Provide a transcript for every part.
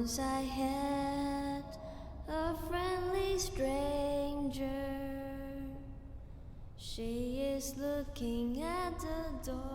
Once I had a friendly stranger. She is looking at the door.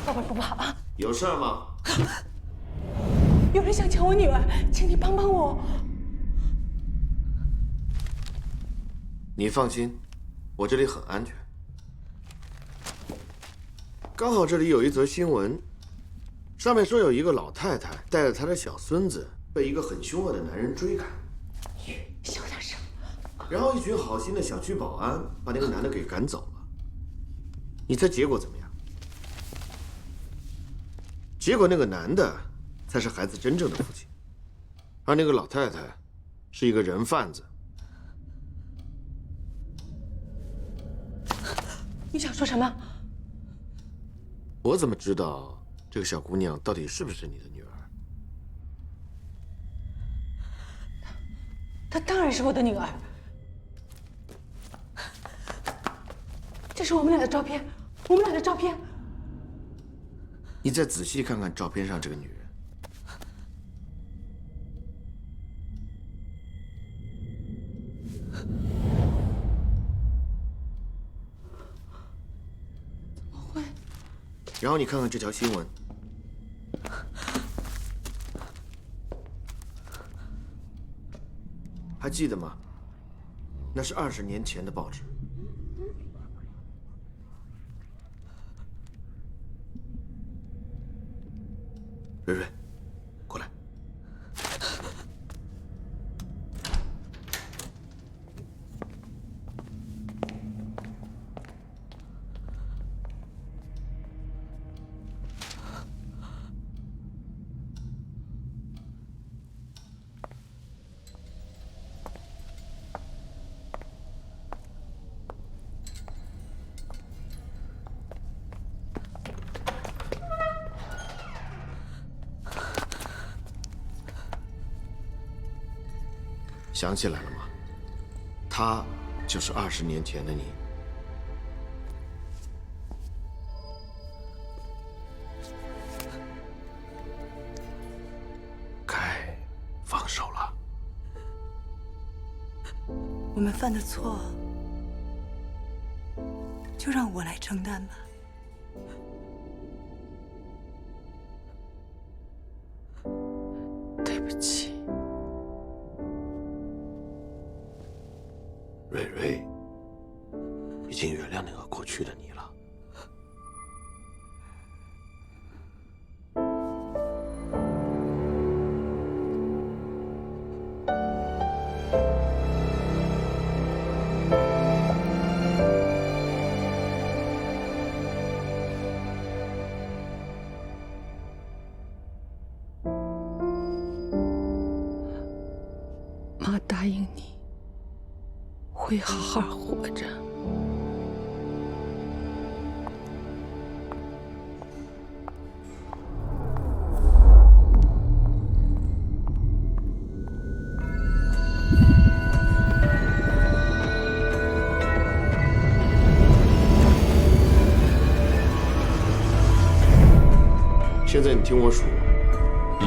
爸爸不怕啊！有事吗？有人想抢我女儿，请你帮帮我。你放心，我这里很安全。刚好这里有一则新闻，上面说有一个老太太带着她的小孙子被一个很凶恶的男人追赶，小点声。然后一群好心的小区保安把那个男的给赶走了。你猜结果怎么样？结果那个男的才是孩子真正的父亲，而那个老太太是一个人贩子。你想说什么？我怎么知道这个小姑娘到底是不是你的女儿？她当然是我的女儿。这是我们俩的照片，我们俩的照片。你再仔细看看照片上这个女人。怎么会？然后你看看这条新闻，还记得吗？那是20年前的报纸。瑞瑞，过来。想起来了吗？她就是20年前的你。该放手了。我们犯的错，就让我来承担吧。对不起。瑞瑞已经原谅那个过去的你了。妈答应你，会好好活着。现在你听我数，1、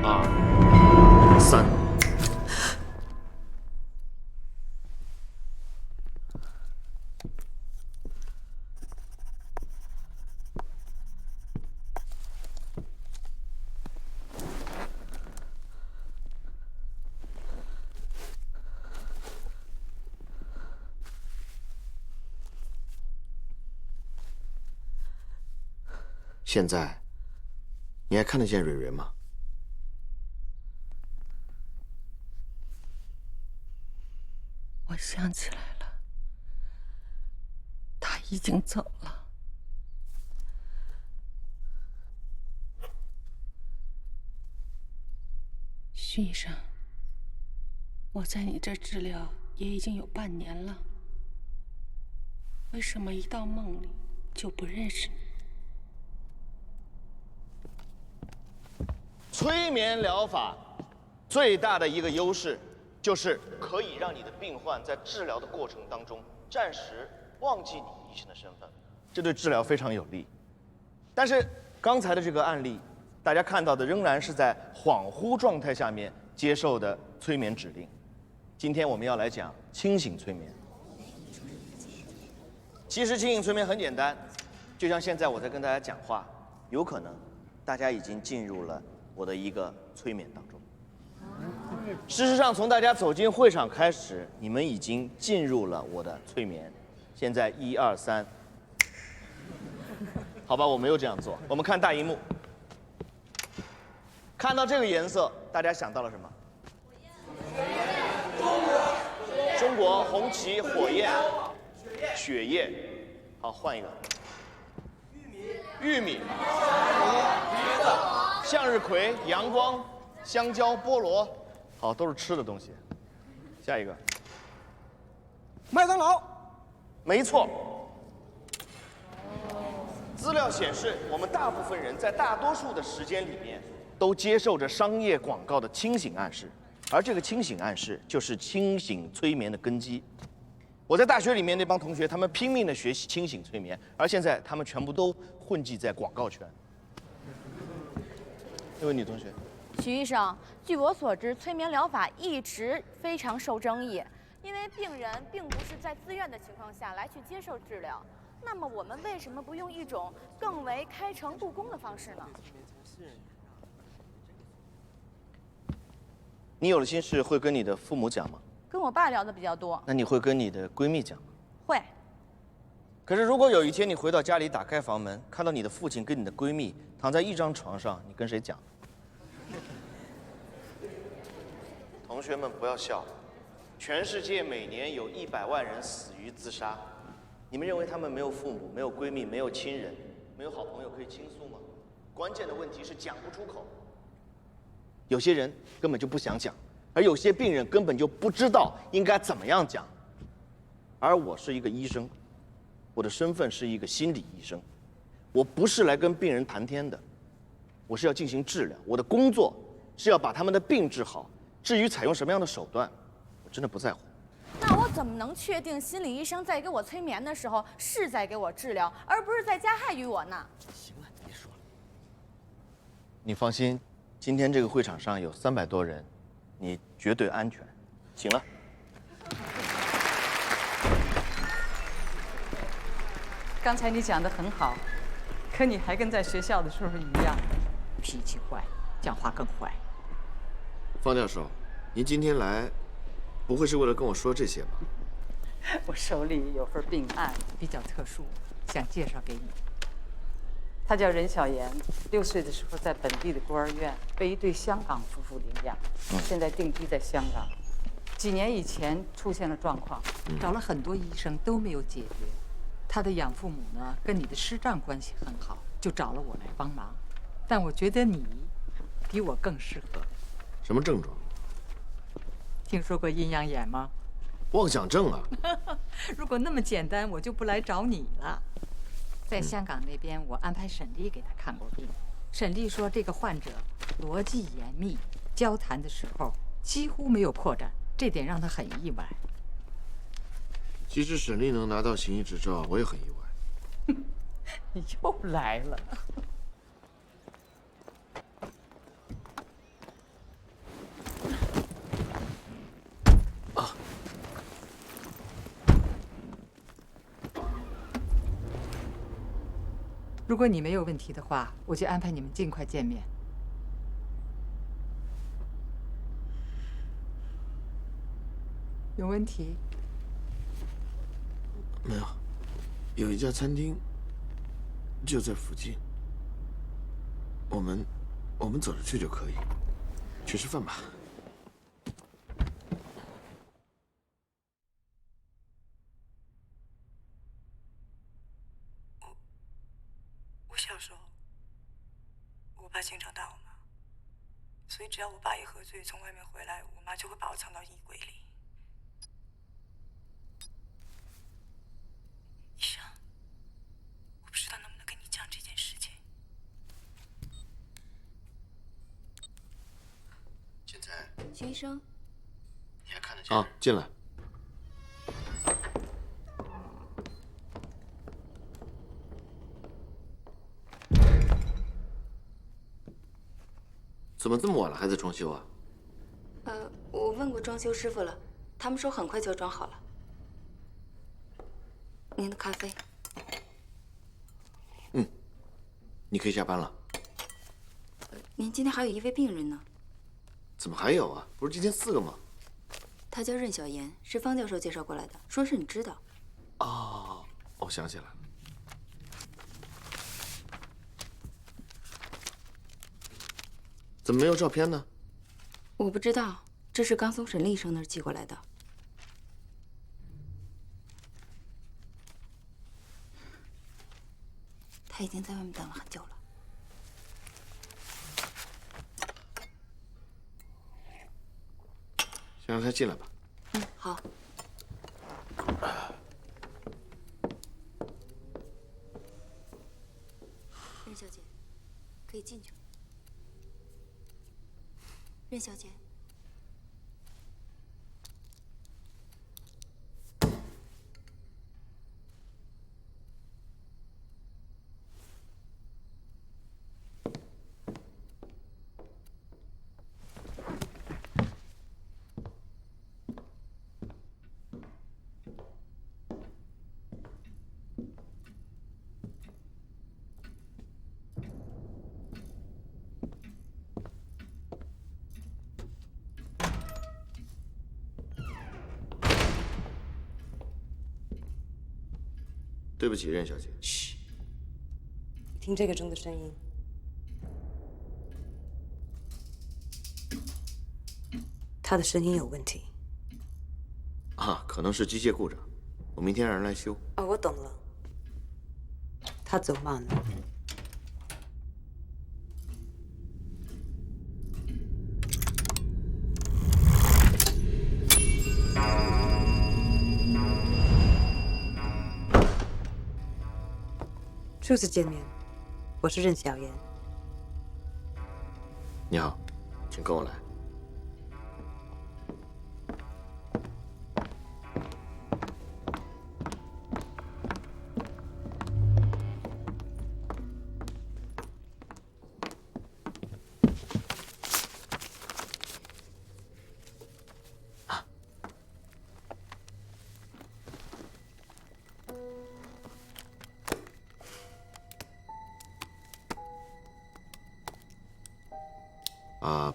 2、3。现在，你还看得见蕊蕊吗？我想起来了，他已经走了。徐医生，我在你这治疗也已经有半年了，为什么一到梦里就不认识你？催眠疗法最大的一个优势，就是可以让你的病患在治疗的过程当中暂时忘记你医生的身份，这对治疗非常有利。但是刚才的这个案例，大家看到的仍然是在恍惚状态下面接受的催眠指令。今天我们要来讲清醒催眠。其实清醒催眠很简单，就像现在我在跟大家讲话，有可能大家已经进入了我的一个催眠当中。事实上，从大家走进会场开始，你们已经进入了我的催眠。现在1、2、3，好吧，我没有这样做。我们看大荧幕，看到这个颜色，大家想到了什么？中国红旗、火焰、血液。好，换一个。玉米。向日葵、阳光、香蕉、菠萝，好，都是吃的东西。下一个，麦当劳，没错。资料显示，我们大部分人在大多数的时间里面，都接受着商业广告的清醒暗示，而这个清醒暗示就是清醒催眠的根基。我在大学里面那帮同学，他们拼命的学习清醒催眠，而现在他们全部都混迹在广告圈。这位女同学，徐医生，据我所知，催眠疗法一直非常受争议，因为病人并不是在自愿的情况下来去接受治疗。那么我们为什么不用一种更为开诚布公的方式呢？你有了心事会跟你的父母讲吗？跟我爸聊的比较多。那你会跟你的闺蜜讲吗？会。可是如果有一天你回到家里，打开房门，看到你的父亲跟你的闺蜜躺在一张床上，你跟谁讲？同学们不要笑，全世界每年有100万人死于自杀。你们认为他们没有父母、没有闺蜜、没有亲人、没有好朋友可以倾诉吗？关键的问题是讲不出口。有些人根本就不想讲，而有些病人根本就不知道应该怎么样讲。而我是一个医生，我的身份是一个心理医生，我不是来跟病人谈天的，我是要进行治疗。我的工作是要把他们的病治好。至于采用什么样的手段，我真的不在乎。那我怎么能确定心理医生在给我催眠的时候是在给我治疗，而不是在加害于我呢？行了，别说了。你放心，今天这个会场上有300多人，你绝对安全。请了。刚才你讲得很好，可你还跟在学校的时候一样，脾气坏，讲话更坏。方教授，您今天来，不会是为了跟我说这些吧？我手里有份病案，比较特殊，想介绍给你。他叫任小妍，6岁的时候在本地的孤儿院被一对香港夫妇领养，现在定居在香港。几年以前出现了状况，找了很多医生都没有解决。他的养父母呢，跟你的师长关系很好，就找了我来帮忙。但我觉得你比我更适合。什么症状？听说过阴阳眼吗？妄想症啊！如果那么简单，我就不来找你了。在香港那边，我安排沈丽给他看过病。沈丽说，这个患者逻辑严密，交谈的时候几乎没有破绽，这点让他很意外。其实沈丽能拿到行医执照，我也很意外。你又来了。如果你没有问题的话，我就安排你们尽快见面。有问题？没有，有一家餐厅就在附近，我们走着去就可以，去吃饭吧。我小时候，我爸经常打我妈，所以只要我爸一喝醉从外面回来，我妈就会把我藏到衣柜里。医生，我不知道能不能跟你讲这件事情。现在徐医生，你还看得见？啊，进来。怎么这么晚了还在装修啊？我问过装修师傅了，他们说很快就装好了。您的咖啡。你可以下班了。您今天还有一位病人呢。怎么还有啊？不是今天4个吗？他叫任小妍，是方教授介绍过来的，说是你知道。哦，我想起来了。怎么没有照片呢？我不知道，这是刚从沈丽医生那儿寄过来的。他已经在外面等了很久了。先让他进来吧。好。任小姐，可以进去了。任小姐。对不起，任小姐。嘘，听这个钟的声音，他的声音有问题。啊，可能是机械故障，我明天让人来修。哦，我懂了。他走慢了。初次见面，我是任小妍。你好，请跟我来。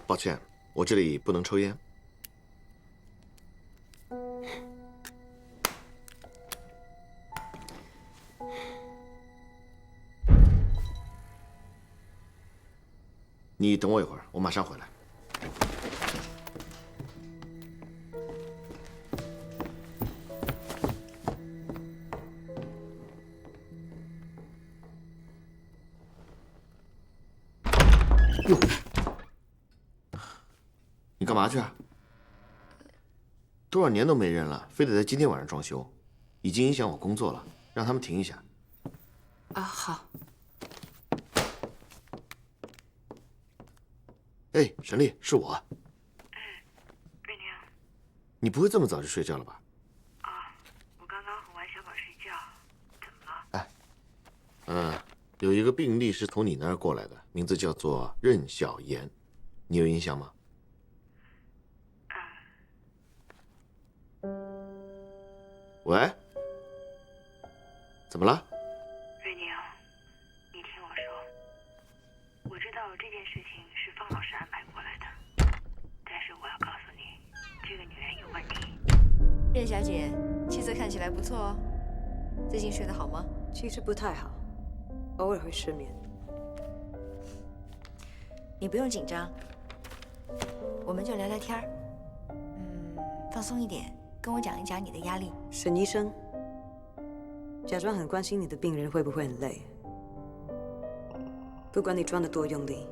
抱歉，我这里不能抽烟。你等我一会儿，我马上回来。哟。你干嘛去啊？多少年都没人了，非得在今天晚上装修，已经影响我工作了，让他们停一下。啊，好。哎，沈丽，是我。你不会这么早就睡觉了吧？我刚刚哄完小宝睡觉，怎么了？有一个病例是从你那儿过来的，名字叫做任小妍，你有印象吗？喂，怎么了？瑞宁，你听我说，我知道这件事情是方老师安排过来的，但是我要告诉你，这个女人有问题。任小姐，气色看起来不错哦，最近睡得好吗？其实不太好，偶尔会失眠。你不用紧张，我们就聊聊天儿，放松一点，跟我讲一讲你的压力。沈医生，假装很关心你的病人会不会很累？不管你装得多用力，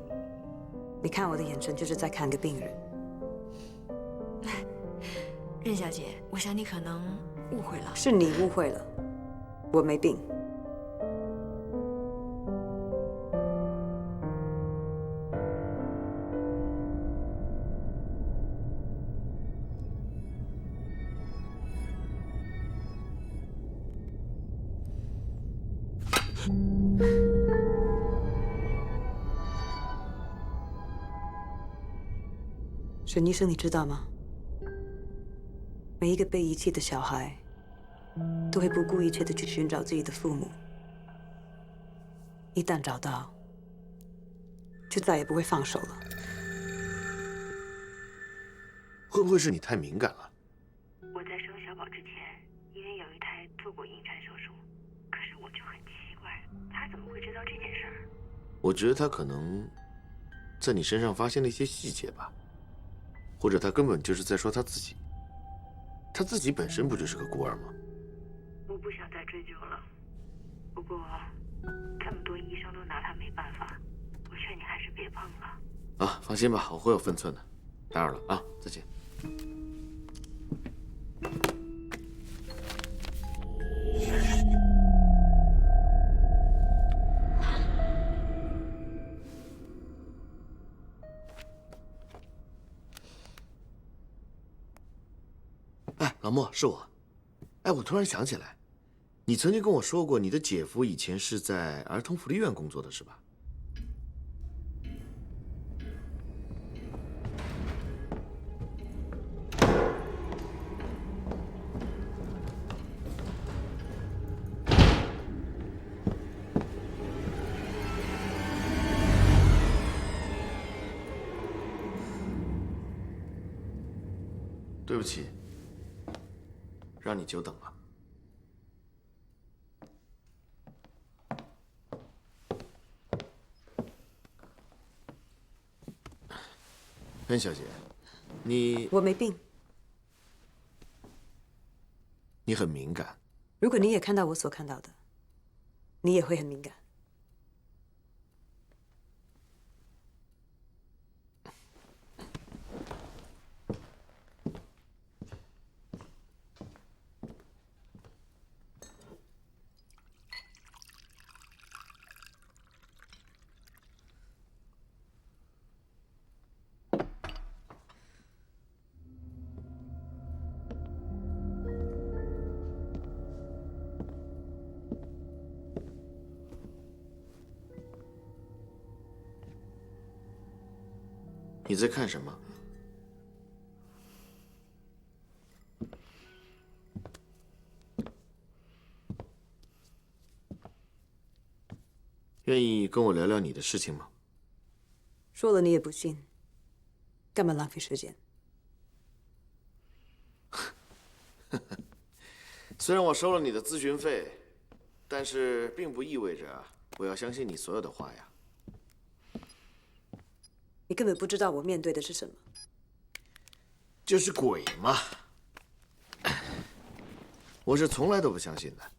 你看我的眼神就是在看个病人。任小姐，我想你可能误会了。是你误会了，我没病。沈医生，你知道吗？每一个被遗弃的小孩，都会不顾一切的去寻找自己的父母。一旦找到，就再也不会放手了。会不会是你太敏感了？我在生小宝之前，因为有一胎做过引产手术，可是我就很奇怪，他怎么会知道这件事儿？我觉得他可能在你身上发现了一些细节吧，或者他根本就是在说他自己。他自己本身不就是个孤儿吗？我不想再追究了，不过这么多医生都拿他没办法，我劝你还是别碰了。啊，放心吧，我会有分寸的。打扰了啊，再见。哎，老莫，是我。哎，我突然想起来，你曾经跟我说过，你的姐夫以前是在儿童福利院工作的，是吧？对不起，让你久等了。任小姐，我没病。你很敏感。如果你也看到我所看到的，你也会很敏感。你在看什么？愿意跟我聊聊你的事情吗？说了你也不信，干嘛浪费时间？虽然我收了你的咨询费，但是并不意味着我要相信你所有的话呀。你根本不知道我面对的是什么。就是鬼嘛！我是从来都不相信的。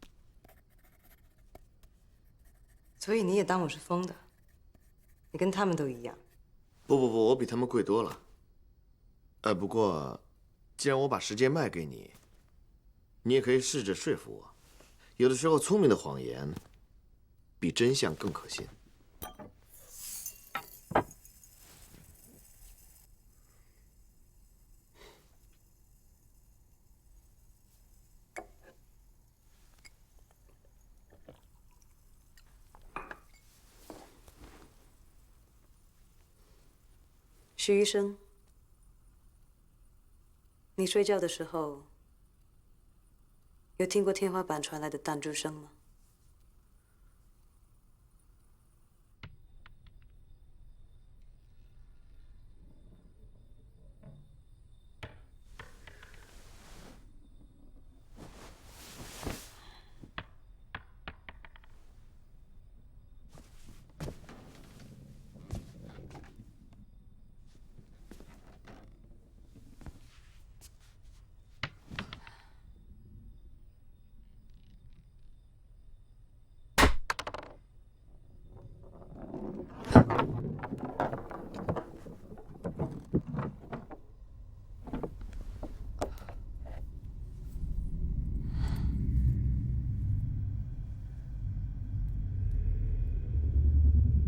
所以你也当我是疯的？你跟他们都一样。不，我比他们贵多了。不过，既然我把时间卖给你，你也可以试着说服我。有的时候，聪明的谎言比真相更可信。徐医生，你睡觉的时候有听过天花板传来的弹珠声吗？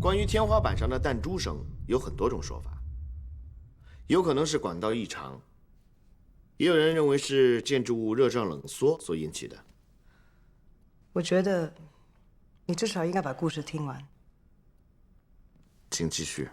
关于天花板上的弹珠声，有很多种说法，有可能是管道异常，也有人认为是建筑物热胀冷缩所引起的。我觉得你至少应该把故事听完。请继续。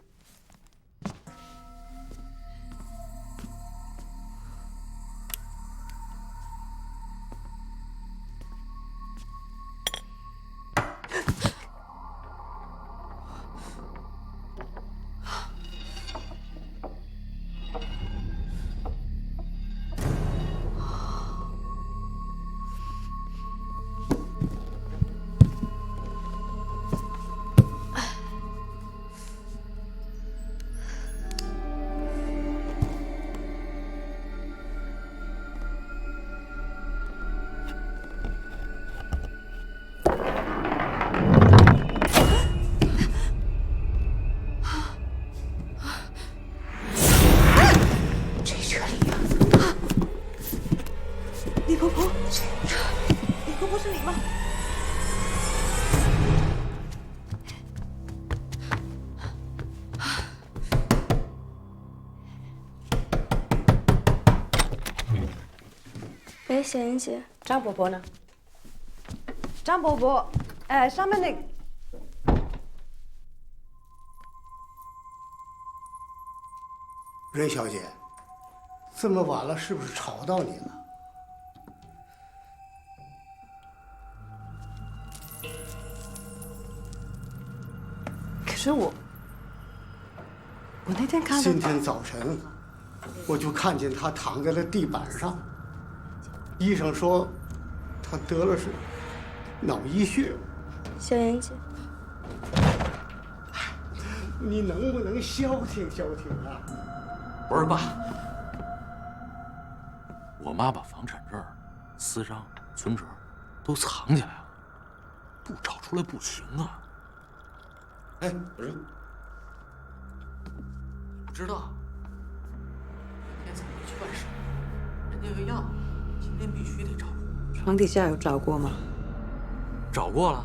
喂，小妍姐，张伯伯呢？张伯伯，上面那个。任小姐，这么晚了，是不是吵到你了？可是我那天看到今天早晨，我就看见他躺在了地板上。医生说，他得了是脑溢血。小妍姐，你能不能消停消停啊？我说爸，我妈把房产证、私章、存折都藏起来了，不找出来不行啊。哎，我说，不知道，明天咱们去办事，人家要要，今天必须得找。床底下有找过吗？找过了，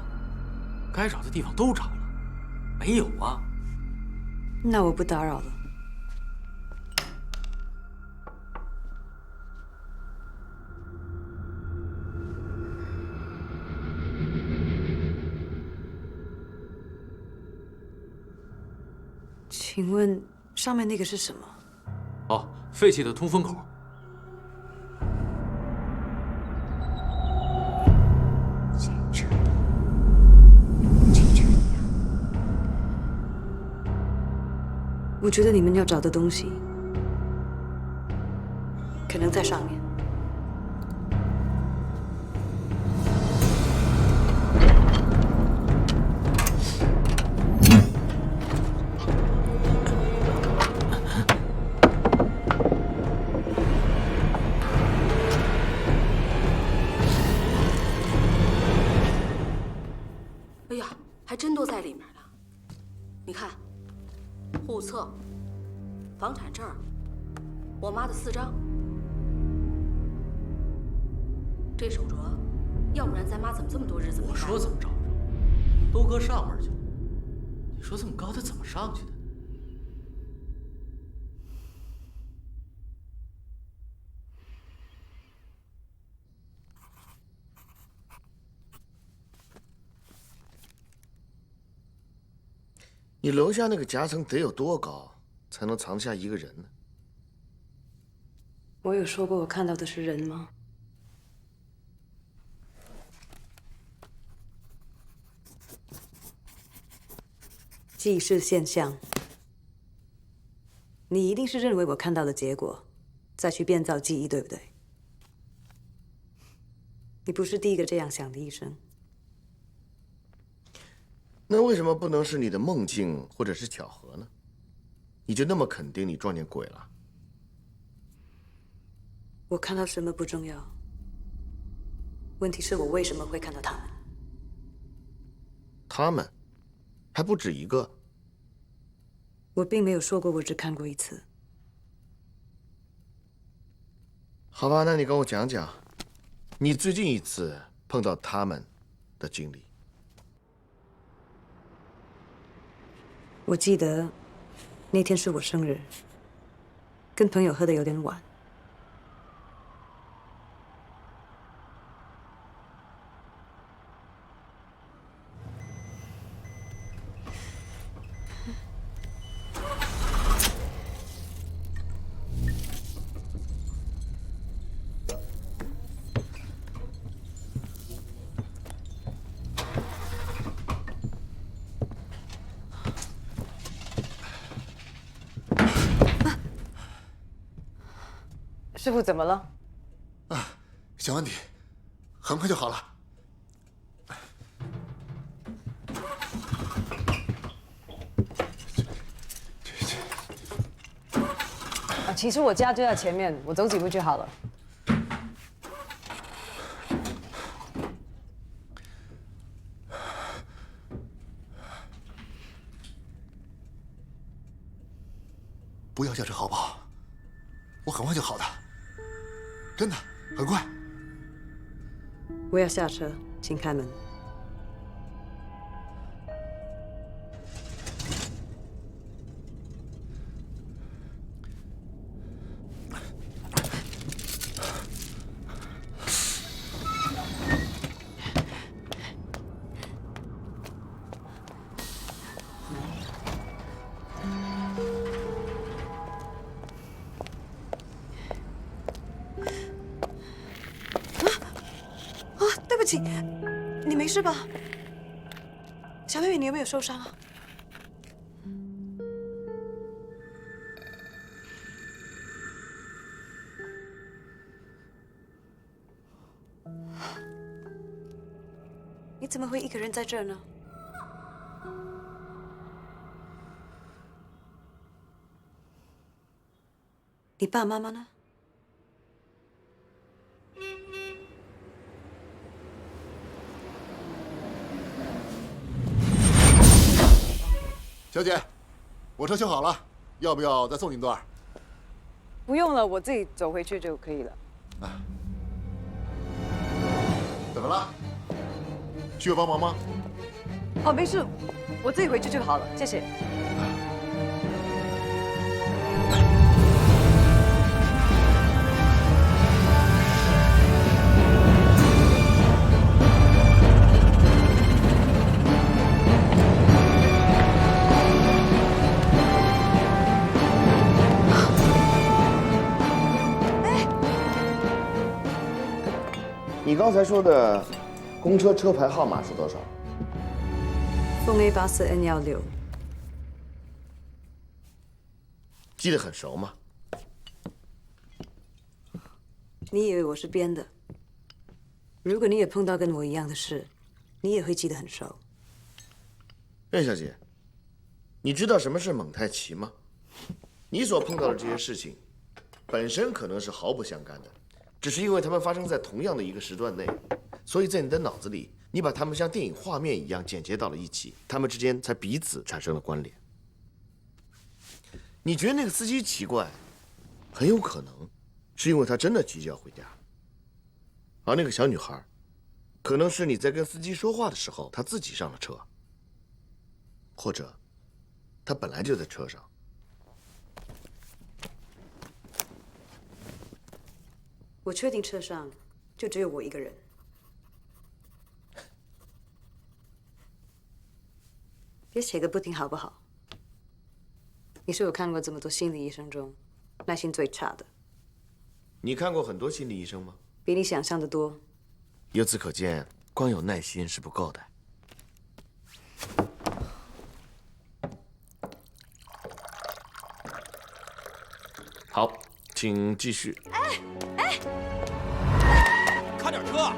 该找的地方都找了，没有啊。那我不打扰了。请问上面那个是什么？哦，废弃的通风口。我觉得你们要找的东西，可能在上面。哎呀，还真都在里面呢。你看，户册、房产证、我妈的私章，这手镯，要不然咱妈怎么这么多日子没戴？我说怎么找着，都搁上面去了。你说这么高，它怎么上去的？你楼下那个夹层得有多高？才能藏下一个人呢？我有说过我看到的是人吗？记忆是现象，你一定是认为我看到的结果，再去编造记忆，对不对？你不是第一个这样想的医生。那为什么不能是你的梦境或者是巧合呢？你就那么肯定你撞见鬼了？我看到什么不重要，问题是我为什么会看到他们？他们还不止一个。我并没有说过我只看过一次。好吧，那你跟我讲讲，你最近一次碰到他们的经历。我记得那天是我生日，跟朋友喝得有点晚。师傅怎么了？小问题，很快就好了。其实我家就在前面，我走几步就好了。不要下车好不好？我很快就好的，真的很快。我要下车，请开门。对不起，你没事吧？小妹妹，你有没有受伤啊？你怎么会一个人在这儿呢？你爸爸妈妈呢？小姐，我车修好了，要不要再送你一段？不用了，我自己走回去就可以了。怎么了？需要帮忙吗？哦，没事，我自己回去就好了，谢谢。你刚才说的公车车牌号码是多少？凤 A84N16。记得很熟吗？你以为我是编的？如果你也碰到跟我一样的事，你也会记得很熟。任小姐，你知道什么是蒙太奇吗？你所碰到的这些事情，本身可能是毫不相干的。只是因为它们发生在同样的一个时段内，所以在你的脑子里，你把它们像电影画面一样剪接到了一起，它们之间才彼此产生了关联。你觉得那个司机奇怪，很有可能是因为他真的急着要回家，而那个小女孩，可能是你在跟司机说话的时候，她自己上了车，或者她本来就在车上。我确定车上就只有我一个人。别写个不停好不好？你是我看过这么多心理医生中耐心最差的。你看过很多心理医生吗？比你想象的多。由此可见，光有耐心是不够的。好，请继续。看点车！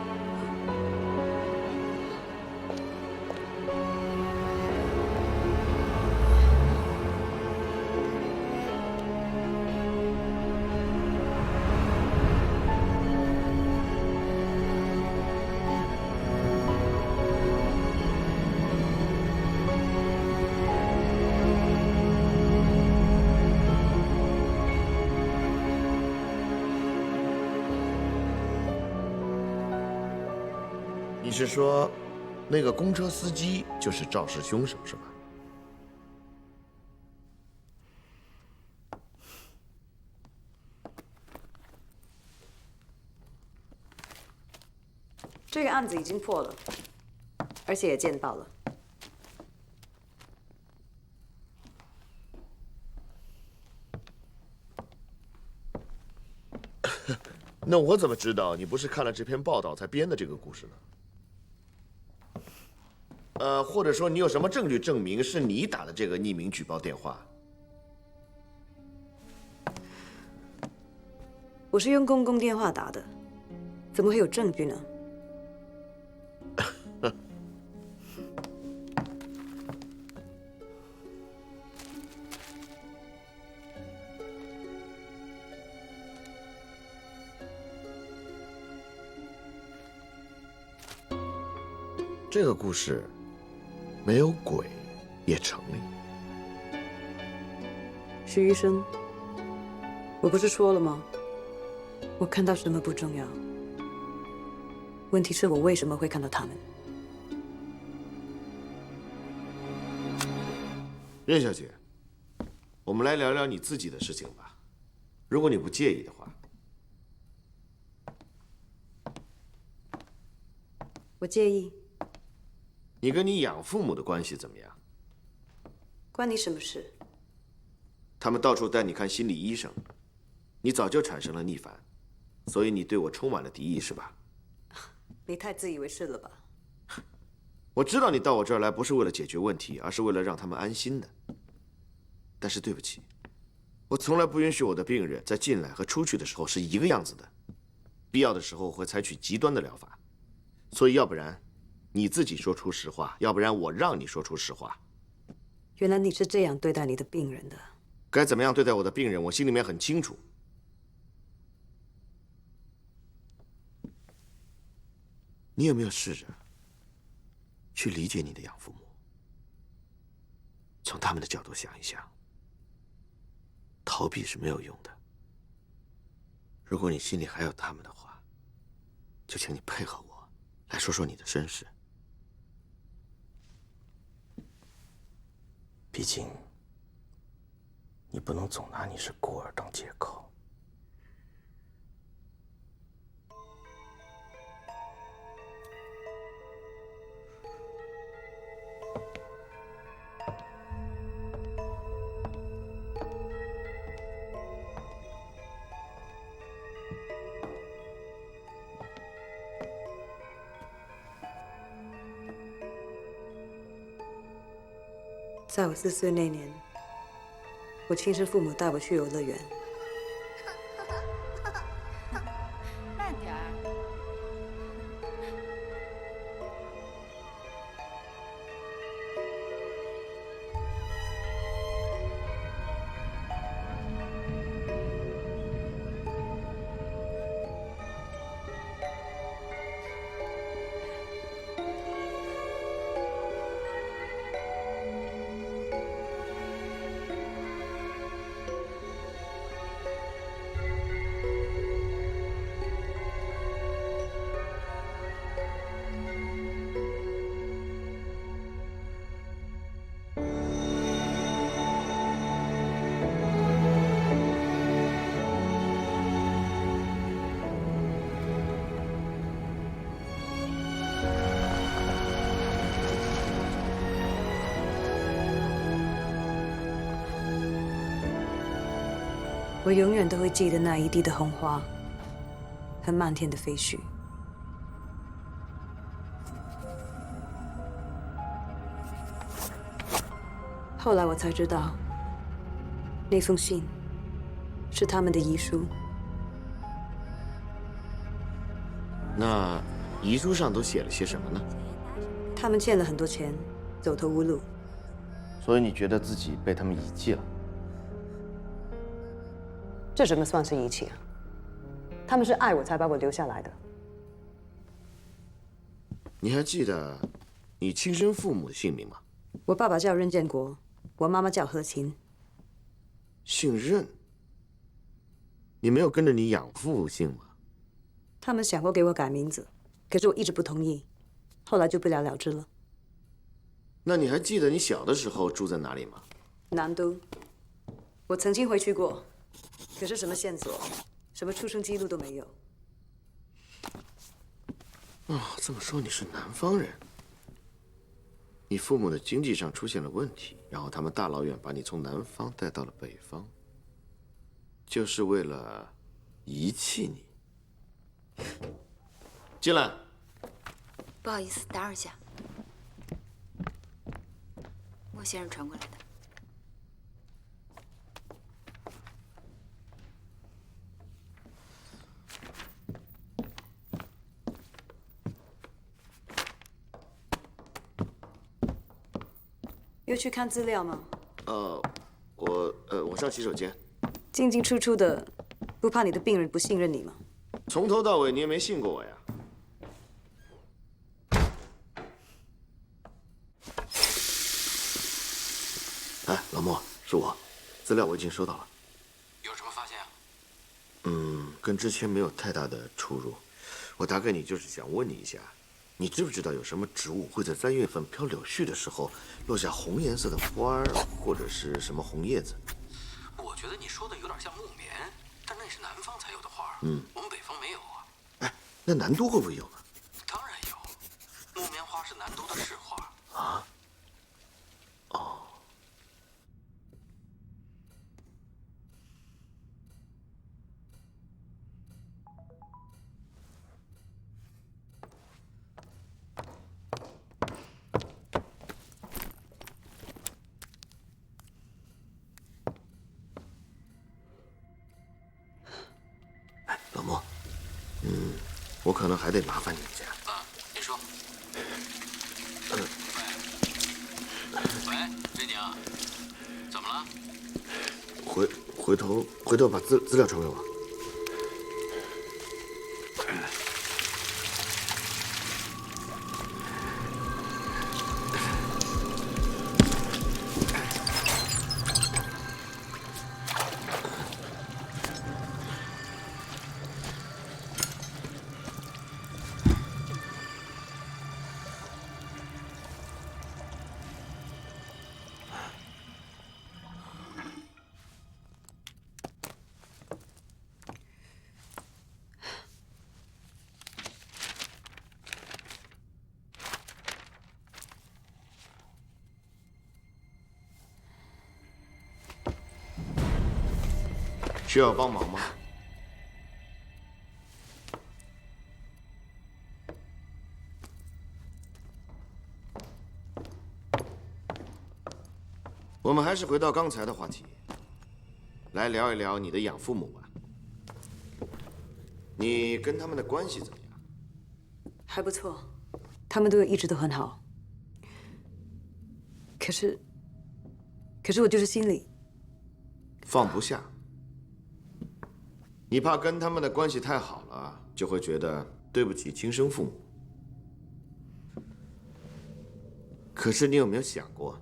你是说，那个公车司机就是肇事凶手，是吧？这个案子已经破了，而且也见报了。那我怎么知道你不是看了这篇报道才编的这个故事呢？或者说你有什么证据证明是你打的这个匿名举报电话？我是用公共电话打的，怎么会有证据呢？这个故事没有鬼也成立。徐医生，我不是说了吗？我看到什么不重要，问题是我为什么会看到他们。任小姐，我们来聊聊你自己的事情吧，如果你不介意的话。我介意。你跟你养父母的关系怎么样？关你什么事？他们到处带你看心理医生，你早就产生了逆反，所以你对我充满了敌意，是吧？你太自以为是了吧？我知道你到我这儿来不是为了解决问题，而是为了让他们安心的。但是对不起，我从来不允许我的病人在进来和出去的时候是一个样子的，必要的时候会采取极端的疗法。所以要不然你自己说出实话，要不然我让你说出实话。原来你是这样对待你的病人的。该怎么样对待我的病人，我心里面很清楚。你有没有试着去理解你的养父母，从他们的角度想一想？逃避是没有用的。如果你心里还有他们的话，就请你配合我，来说说你的身世。毕竟，你不能总拿你是孤儿当借口。在我4岁那年，我亲生父母带我去游乐园。慢点儿。我永远都会记得那一地的红花和漫天的飞絮。后来我才知道，那封信是他们的遗书。那遗书上都写了些什么呢？他们欠了很多钱，走投无路。所以你觉得自己被他们遗弃了？这怎么算是遗弃啊？他们是爱我才把我留下来的。你还记得你亲生父母的姓名吗？我爸爸叫任建国，我妈妈叫何琴。姓任？你没有跟着你养父姓吗？他们想过给我改名字，可是我一直不同意，后来就不了了之了。那你还记得你小的时候住在哪里吗？南都，我曾经回去过，可是什么线索，什么出生记录都没有。哦，这么说你是南方人。你父母的经济上出现了问题，然后他们大老远把你从南方带到了北方，就是为了遗弃你。进来。不好意思，打扰一下。莫先生传过来的。又去看资料吗？我上洗手间。进进出出的，不怕你的病人不信任你吗？从头到尾你也没信过我呀。哎，老莫，是我，资料我已经收到了。有什么发现啊？跟之前没有太大的出入。我打给你就是想问你一下，你知不知道有什么植物会在3月份飘柳絮的时候落下红颜色的花儿，或者是什么红叶子？我觉得你说的有点像木棉，但那是南方才有的花。我们北方没有啊。哎，那南都会不会有呢？当然有，木棉花是南都的市花。啊？哦。老莫，我可能还得麻烦你一下。你说。喂，瑞宁，怎么了？回头把资料传给我。需要帮忙吗？我们还是回到刚才的话题，来聊一聊你的养父母吧。你跟他们的关系怎么样？还不错，他们对我一直都很好。可是我就是心里放不下。你怕跟他们的关系太好了，就会觉得对不起亲生父母。可是你有没有想过，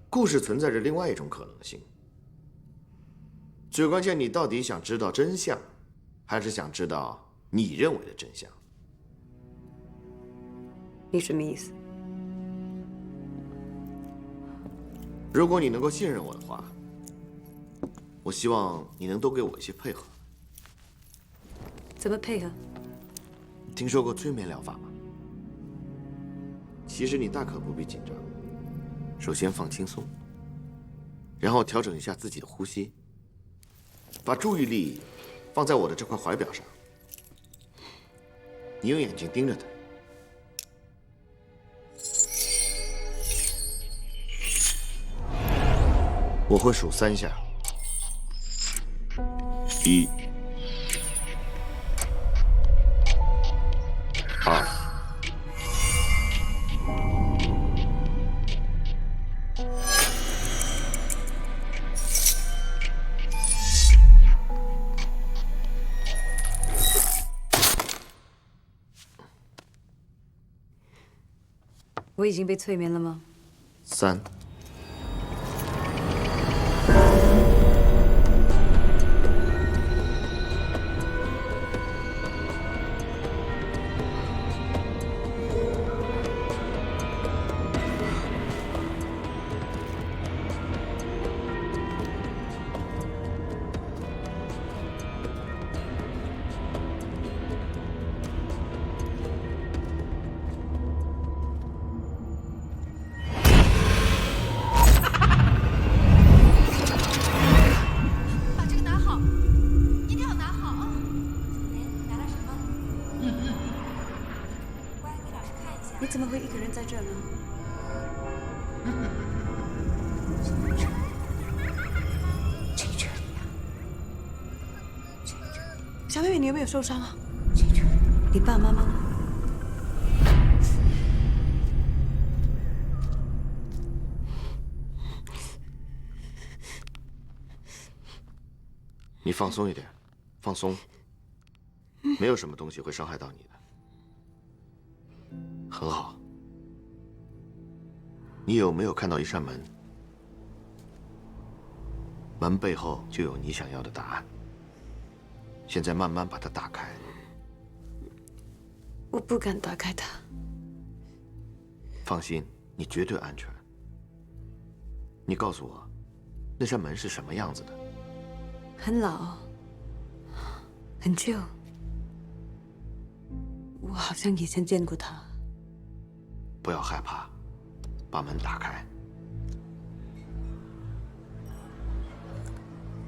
故事存在着另外一种可能性？最关键，你到底想知道真相，还是想知道你认为的真相？你什么意思？如果你能够信任我的话，我希望你能多给我一些配合。怎么配合？听说过催眠疗法吗？其实你大可不必紧张。首先放轻松，然后调整一下自己的呼吸。把注意力放在我的这块怀表上，你用眼睛盯着它。我会数3下，1、2、我已经被催眠了吗3。你怎么会一个人在这呢？小妹妹，你有没有受伤啊？你爸妈妈呢？你放松一点，放松。没有什么东西会伤害到你的。很好。你有没有看到一扇门？门背后就有你想要的答案。现在慢慢把它打开。我不敢打开它。放心，你绝对安全。你告诉我，那扇门是什么样子的？很老，很旧。我好像以前见过它。不要害怕，把门打开。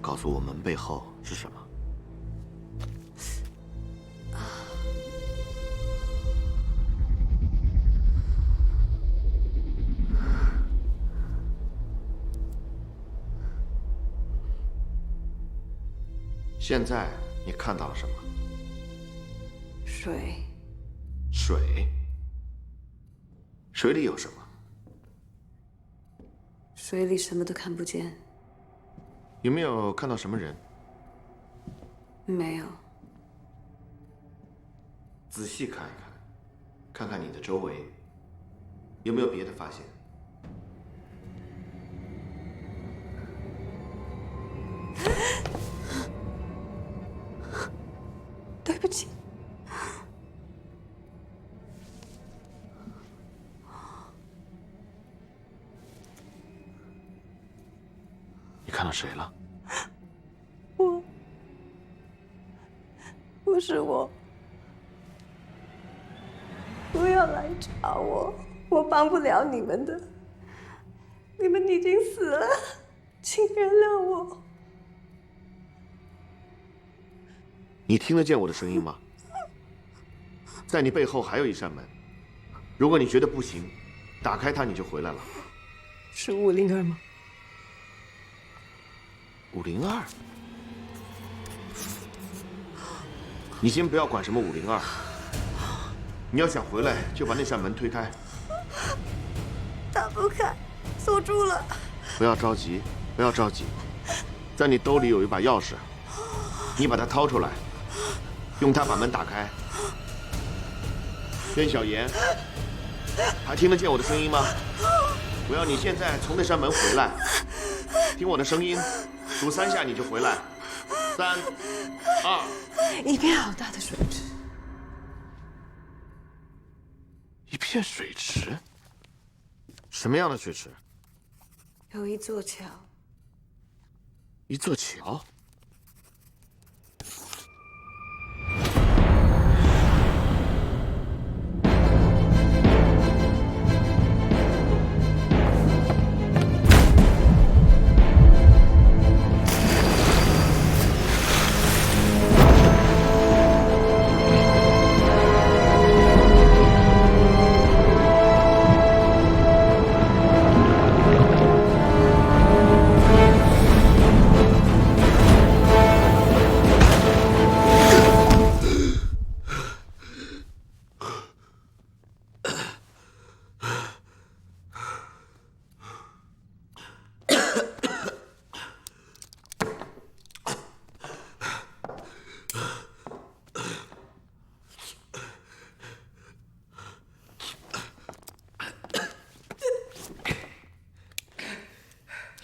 告诉我门背后是什么？现在你看到了什么？水。水？水里有什么？水里什么都看不见。有没有看到什么人？没有。仔细看一看，看看你的周围，有没有别的发现？对不起。你看到谁了？不是我。不要来找我，我帮不了你们的。你们已经死了，请原谅我。你听得见我的声音吗？在你背后还有一扇门，如果你觉得不行，打开它你就回来了。是502吗？502？你先不要管什么502，你要想回来就把那扇门推开。打不开，锁住了。不要着急，不要着急，在你兜里有一把钥匙，你把它掏出来，用它把门打开。任小妍，还听得见我的声音吗？我要你现在从那扇门回来，听我的声音，数3下你就回来。3、2。一片好大的水池。一片水池？什么样的水池？有一座桥。一座桥？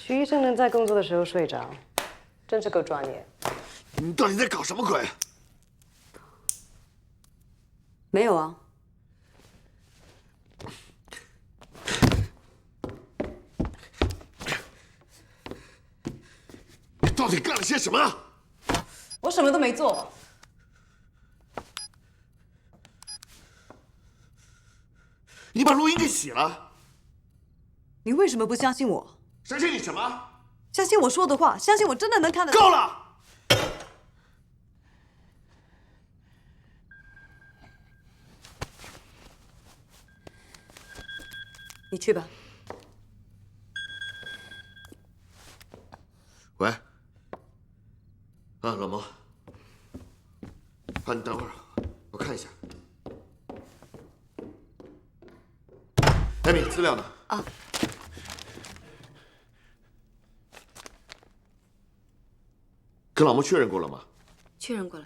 徐医生能在工作的时候睡着，真是够专业。你到底在搞什么鬼？没有啊。你到底干了些什么？我什么都没做。你把录音给洗了？你为什么不相信我？相信你什么？相信我说的话，相信我真的能看得到。够了！你去吧。喂，老毛，你等会儿，我看一下。艾米，资料呢？啊。跟老莫确认过了吗？确认过了。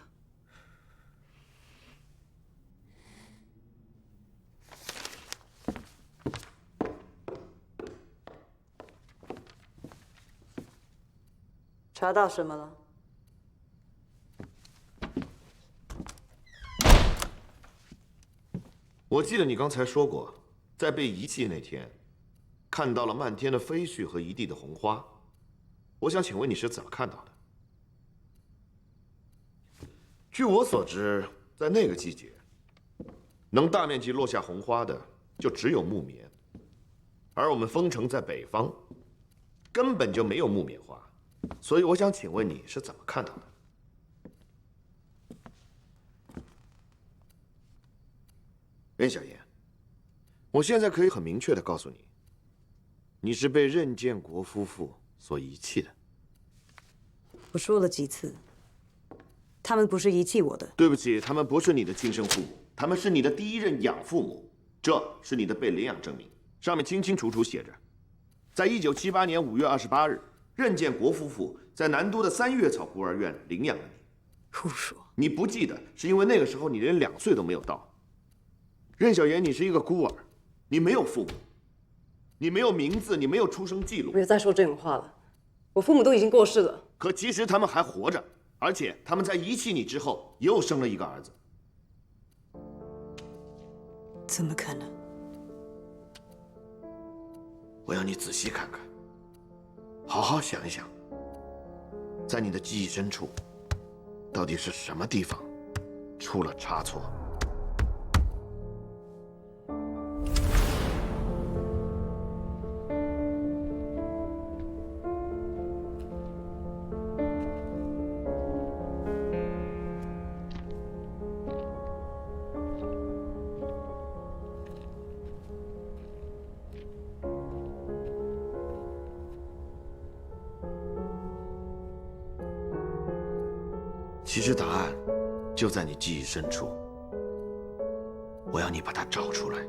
查到什么了？我记得你刚才说过，在被遗弃那天，看到了漫天的飞絮和一地的红花。我想请问你是怎么看到的？据我所知，在那个季节，能大面积落下红花的就只有木棉，而我们丰城在北方，根本就没有木棉花，所以我想请问你是怎么看到的？任小妍，我现在可以很明确的告诉你，你是被任建国夫妇所遗弃的。我说了几次，他们不是遗弃我的。对不起，他们不是你的亲生父母，他们是你的第一任养父母，这是你的被领养证明，上面清清楚楚写着，在1978年5月28日，任建国夫妇在南都的三月草孤儿院领养了你。胡说！你不记得，是因为那个时候你连2岁都没有到。任小妍，你是一个孤儿，你没有父母，你没有名字，你没有出生记录。不要再说这种话了，我父母都已经过世了。可其实他们还活着，而且他们在遗弃你之后又生了一个儿子。怎么可能？我要你仔细看看，好好想一想，在你的记忆深处，到底是什么地方出了差错？其实答案就在你记忆深处，我要你把它找出来。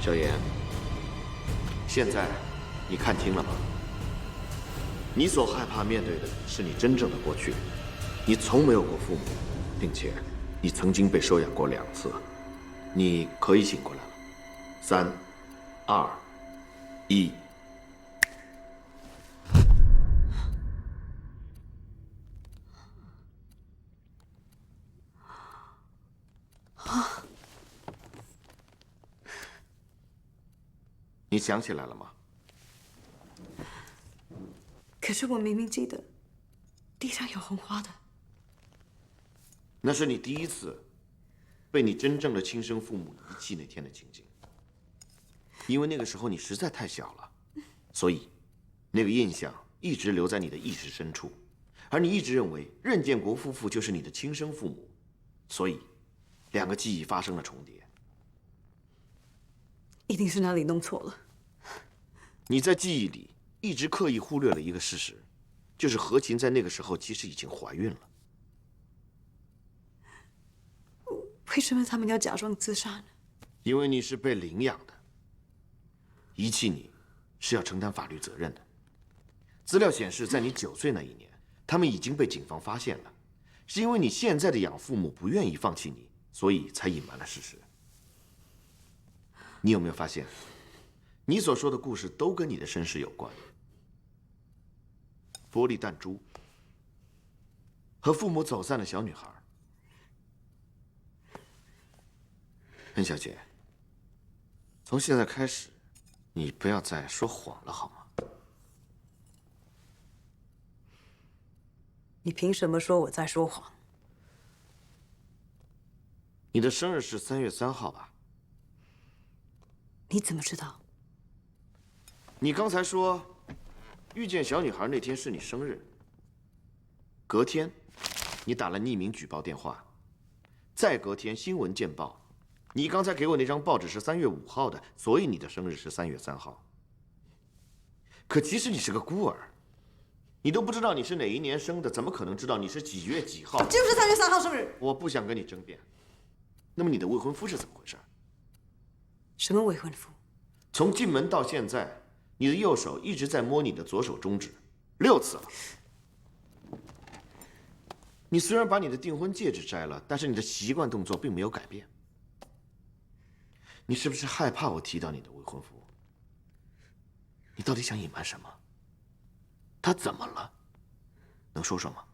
小妍，现在你看清了吗？你所害怕面对的是你真正的过去，你从没有过父母，并且你曾经被收养过2次，你可以醒过来了。3、2、1。你想起来了吗？可是我明明记得地上有红花的。那是你第一次被你真正的亲生父母遗弃那天的情景。因为那个时候你实在太小了，所以那个印象一直留在你的意识深处，而你一直认为任建国夫妇就是你的亲生父母，所以两个记忆发生了重叠。一定是哪里弄错了。你在记忆里一直刻意忽略了一个事实，就是何晴在那个时候其实已经怀孕了。为什么他们要假装自杀呢？因为你是被领养的，遗弃你是要承担法律责任的。资料显示，在你9岁那一年，他们已经被警方发现了，是因为你现在的养父母不愿意放弃你，所以才隐瞒了事实。你有没有发现，你所说的故事都跟你的身世有关？玻璃弹珠，和父母走散的小女孩。恩小姐，从现在开始，你不要再说谎了，好吗？你凭什么说我在说谎？你的生日是3月3号吧？你怎么知道？你刚才说，遇见小女孩那天是你生日。隔天，你打了匿名举报电话，再隔天新闻见报。你刚才给我那张报纸是3月5号的，所以你的生日是3月3号。可其实你是个孤儿，你都不知道你是哪一年生的，怎么可能知道你是几月几号？就是3月3号生日。我不想跟你争辩。那么你的未婚夫是怎么回事？什么未婚夫？从进门到现在，你的右手一直在摸你的左手中指，6次了。你虽然把你的订婚戒指摘了，但是你的习惯动作并没有改变。你是不是害怕我提到你的未婚夫？你到底想隐瞒什么？他怎么了？能说说吗？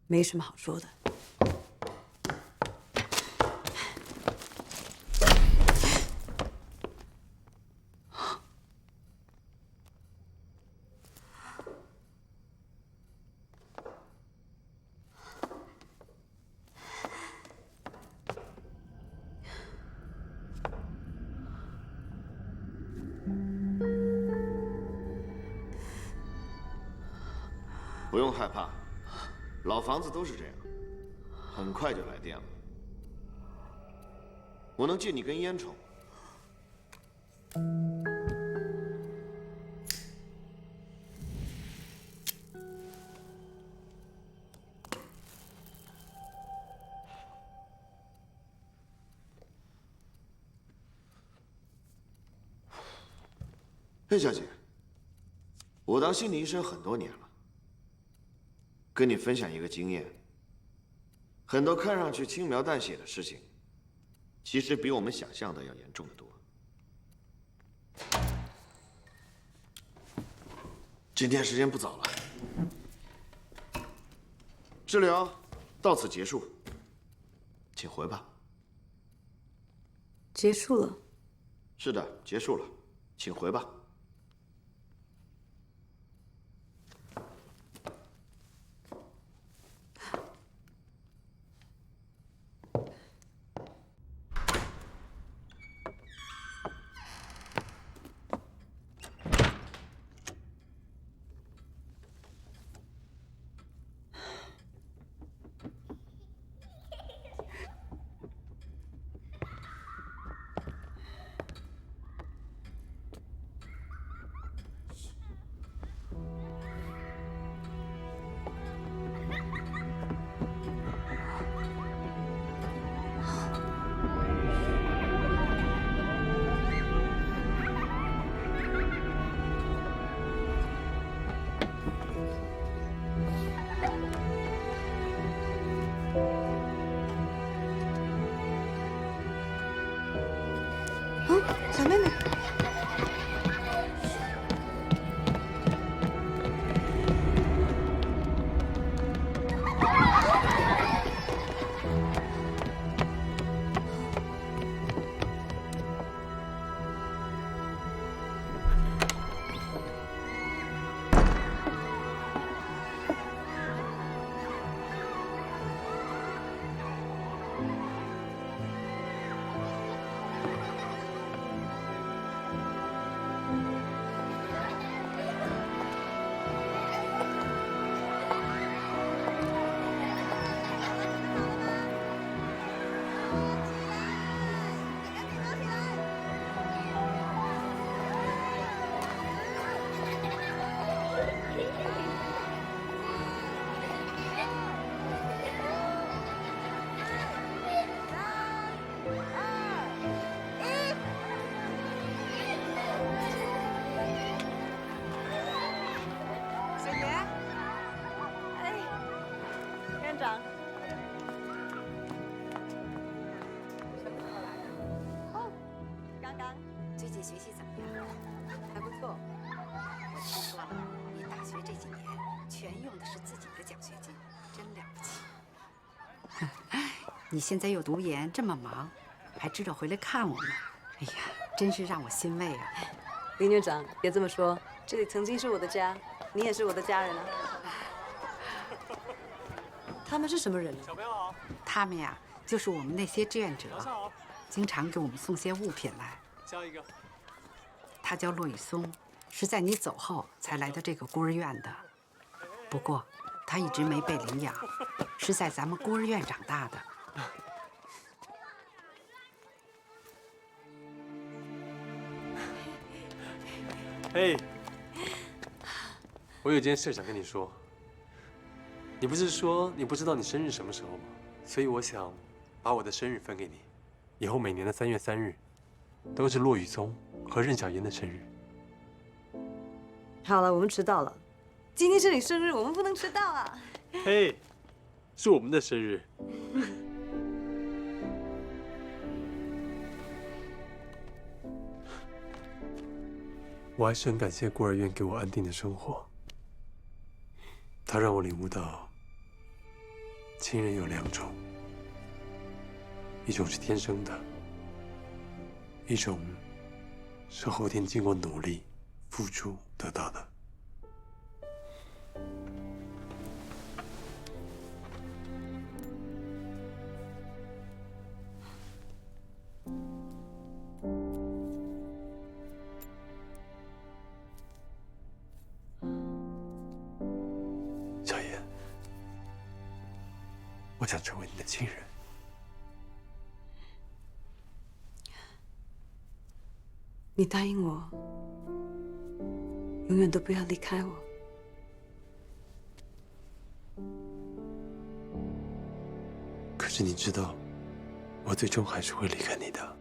没什么好说的。不用害怕，老房子都是这样，很快就来电了。我能借你根烟抽。嘿，小姐，我当心理医生很多年了。跟你分享一个经验，很多看上去轻描淡写的事情，其实比我们想象的要严重得多。今天时间不早了，治疗到此结束，请回吧。结束了？是的，结束了，请回吧。小妹妹。学习怎么样？还不错。我听说了，你大学这几年全用的是自己的奖学金，真了不起。你现在又读研，这么忙，还知道回来看我们，哎呀，真是让我欣慰啊！林院长，别这么说，这里曾经是我的家，你也是我的家人啊。他们是什么人呢？小朋友好。他们呀，就是我们那些志愿者，早上好。经常给我们送些物品来。下一个。他叫骆雨松，是在你走后才来到这个孤儿院的。不过，他一直没被领养，是在咱们孤儿院长大的。嘿，我有件事想跟你说。你不是说你不知道你生日什么时候吗？所以我想把我的生日分给你，以后每年的3月3日都是骆雨松和任小妍的生日。好了，我们迟到了。今天是你生日，我们不能迟到啊！嘿，是我们的生日。我还是很感谢孤儿院给我安定的生活，它让我领悟到，亲人有2种，一种是天生的，一种是后天经过努力付出得到的。小妍，我想成为你的亲人。你答应我，永远都不要离开我。可是你知道，我最终还是会离开你的。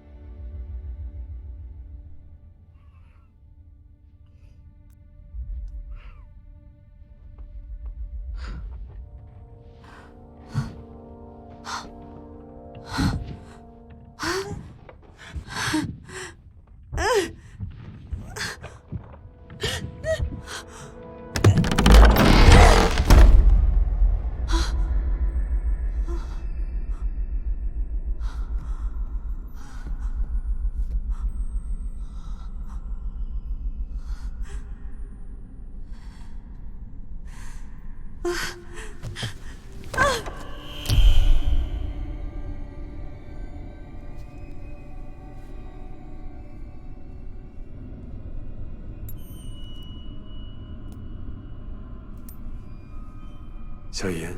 小妍，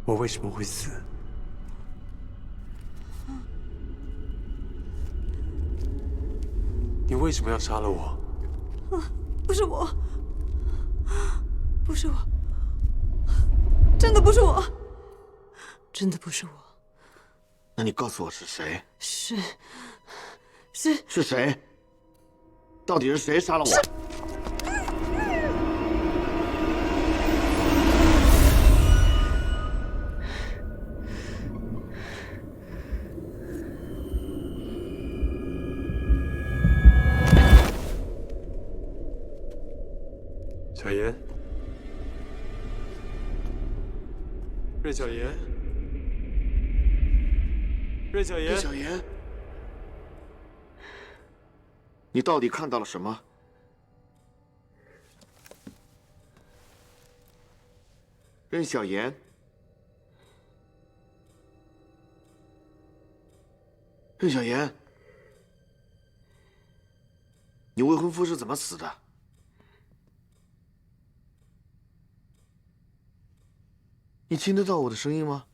我为什么会死？你为什么要杀了我？不是我，不是我，真的不是我，真的不是我。那你告诉我是谁？是谁？到底是谁杀了我？小妍，任小妍，任小妍，任小妍，你到底看到了什么？任小妍，任小妍，你未婚夫是怎么死的？你听得到我的声音吗？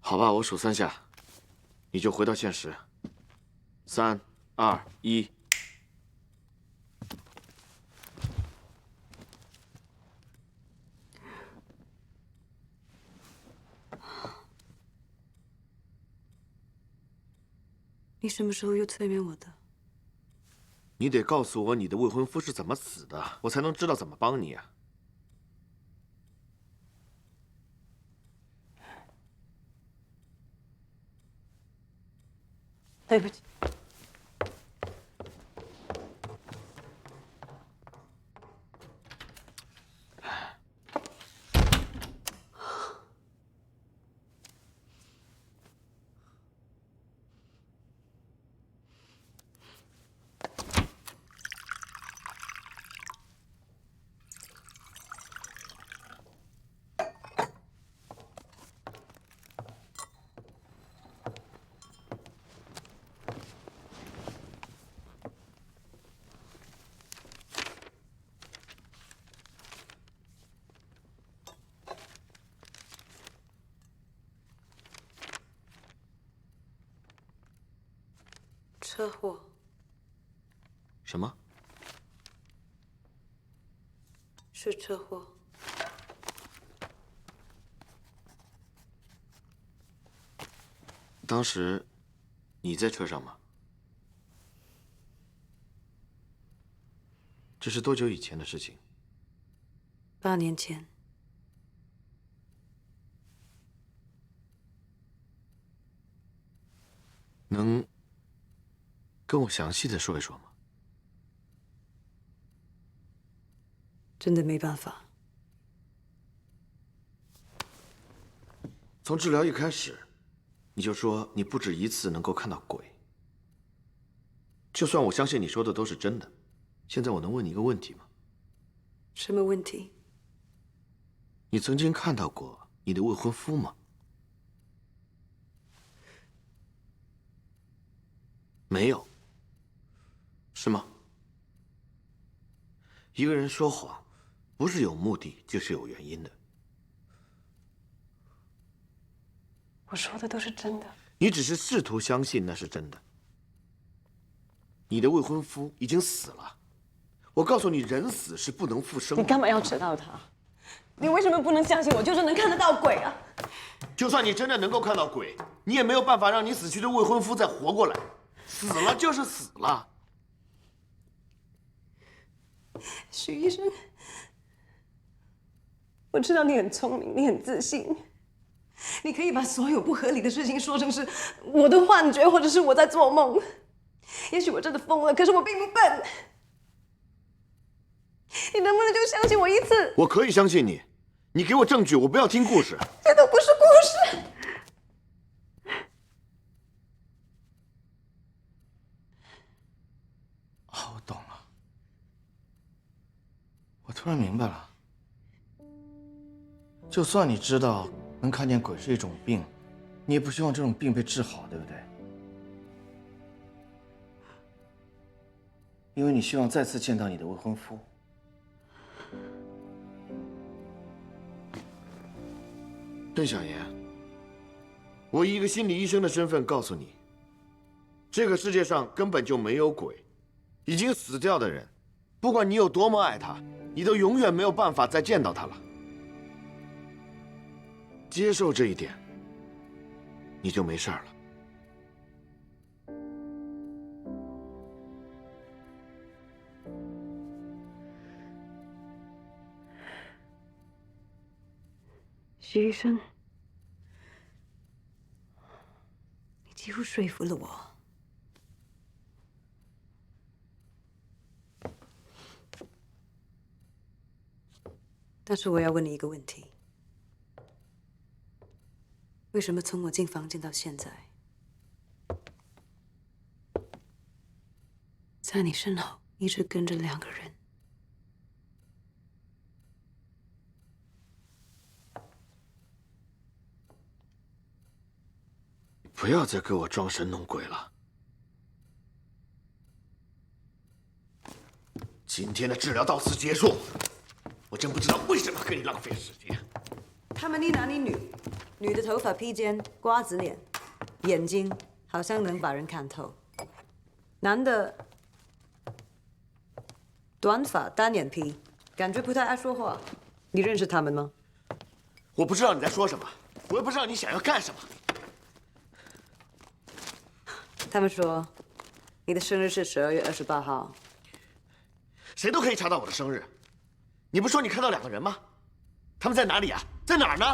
好吧，我数3下，你就回到现实。3、2、1。你什么时候又催眠我的？你得告诉我你的未婚夫是怎么死的，我才能知道怎么帮你啊。对不起。车祸。什么？是车祸。当时你在车上吗？这是多久以前的事情？8年前。能跟我详细的说一说吗？真的没办法。从治疗一开始，你就说你不止一次能够看到鬼。就算我相信你说的都是真的，现在我能问你一个问题吗？什么问题？你曾经看到过你的未婚夫吗？没有，是吗？一个人说谎，不是有目的，就是有原因的。我说的都是真的。你只是试图相信那是真的。你的未婚夫已经死了，我告诉你，人死是不能复生的。你干嘛要知道他？你为什么不能相信我就是能看得到鬼啊？就算你真的能够看到鬼，你也没有办法让你死去的未婚夫再活过来。死了就是死了。许医生，我知道你很聪明，你很自信，你可以把所有不合理的事情说成是我的幻觉，或者是我在做梦。也许我真的疯了，可是我并不笨。你能不能就相信我一次？我可以相信你，你给我证据，我不要听故事。这都不是故事。哦，我懂了。我突然明白了，就算你知道能看见鬼是一种病，你也不希望这种病被治好，对不对？因为你希望再次见到你的未婚夫。郑小妍，我以一个心理医生的身份告诉你，这个世界上根本就没有鬼，已经死掉的人，不管你有多么爱他，你都永远没有办法再见到他了。接受这一点，你就没事了。徐医生，你几乎说服了我。但是我要问你一个问题：为什么从我进房间到现在，在你身后一直跟着2个人？不要再给我装神弄鬼了。今天的治疗到此结束。我真不知道为什么跟你浪费时间。他们一男一女，女的头发披肩，瓜子脸，眼睛好像能把人看透；男的短发单眼皮，感觉不太爱说话。你认识他们吗？我不知道你在说什么，我也不知道你想要干什么。他们说你的生日是12月28号。谁都可以查到我的生日。你不说你看到2个人吗？他们在哪里啊？在哪儿呢？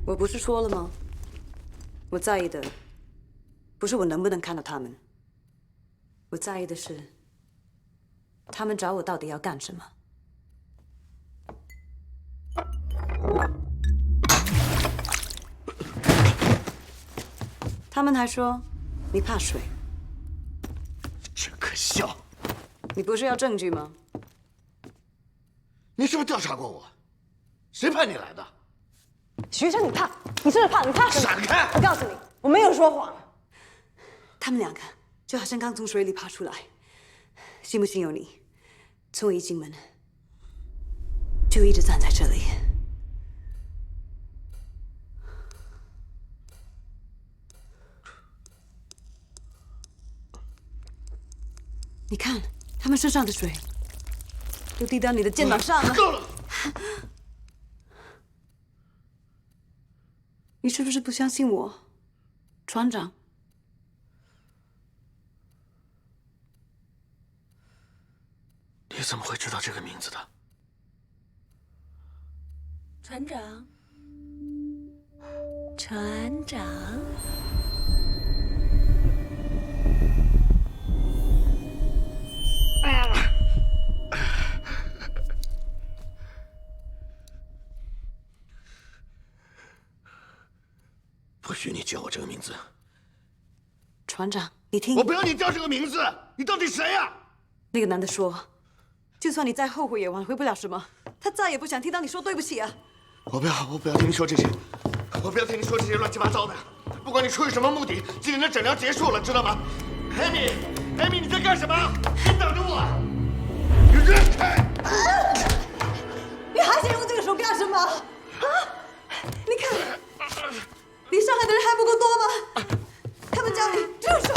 我不是说了吗？我在意的不是我能不能看到他们，我在意的是他们找我到底要干什么。他们还说你怕水，真可笑！你不是要证据吗？你是不是调查过我？谁派你来的？徐生，你怕？你是不是怕？你怕什么？闪开！我告诉你，我没有说谎。他们2个就好像刚从水里爬出来，信不信由你。从我一进门就一直站在这里。你看，他们身上的水都滴到你的肩膀上了。够了！你是不是不相信我，船长？你怎么会知道这个名字的？船长，船长。不许你叫我这个名字。船长，你听，我不要你叫这个名字！你到底谁呀？那个男的说，就算你再后悔也挽回不了什么，他再也不想听到你说对不起啊！我不要听你说这些，我不要听你说这些乱七八糟的。不管你出于什么目的，今天的诊疗结束了，知道吗？艾米，你在干什么？你等着我！你让开！你还想用这个手干什么？啊！你看，你伤害的人还不够多吗？他们叫你住手！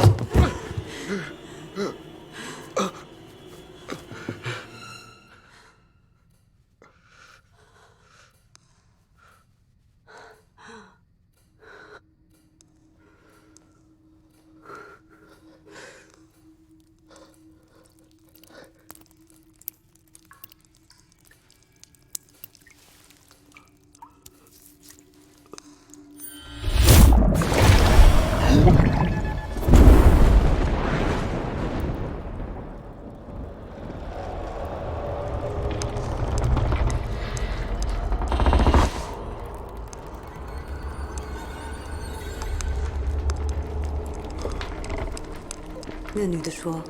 那女的说，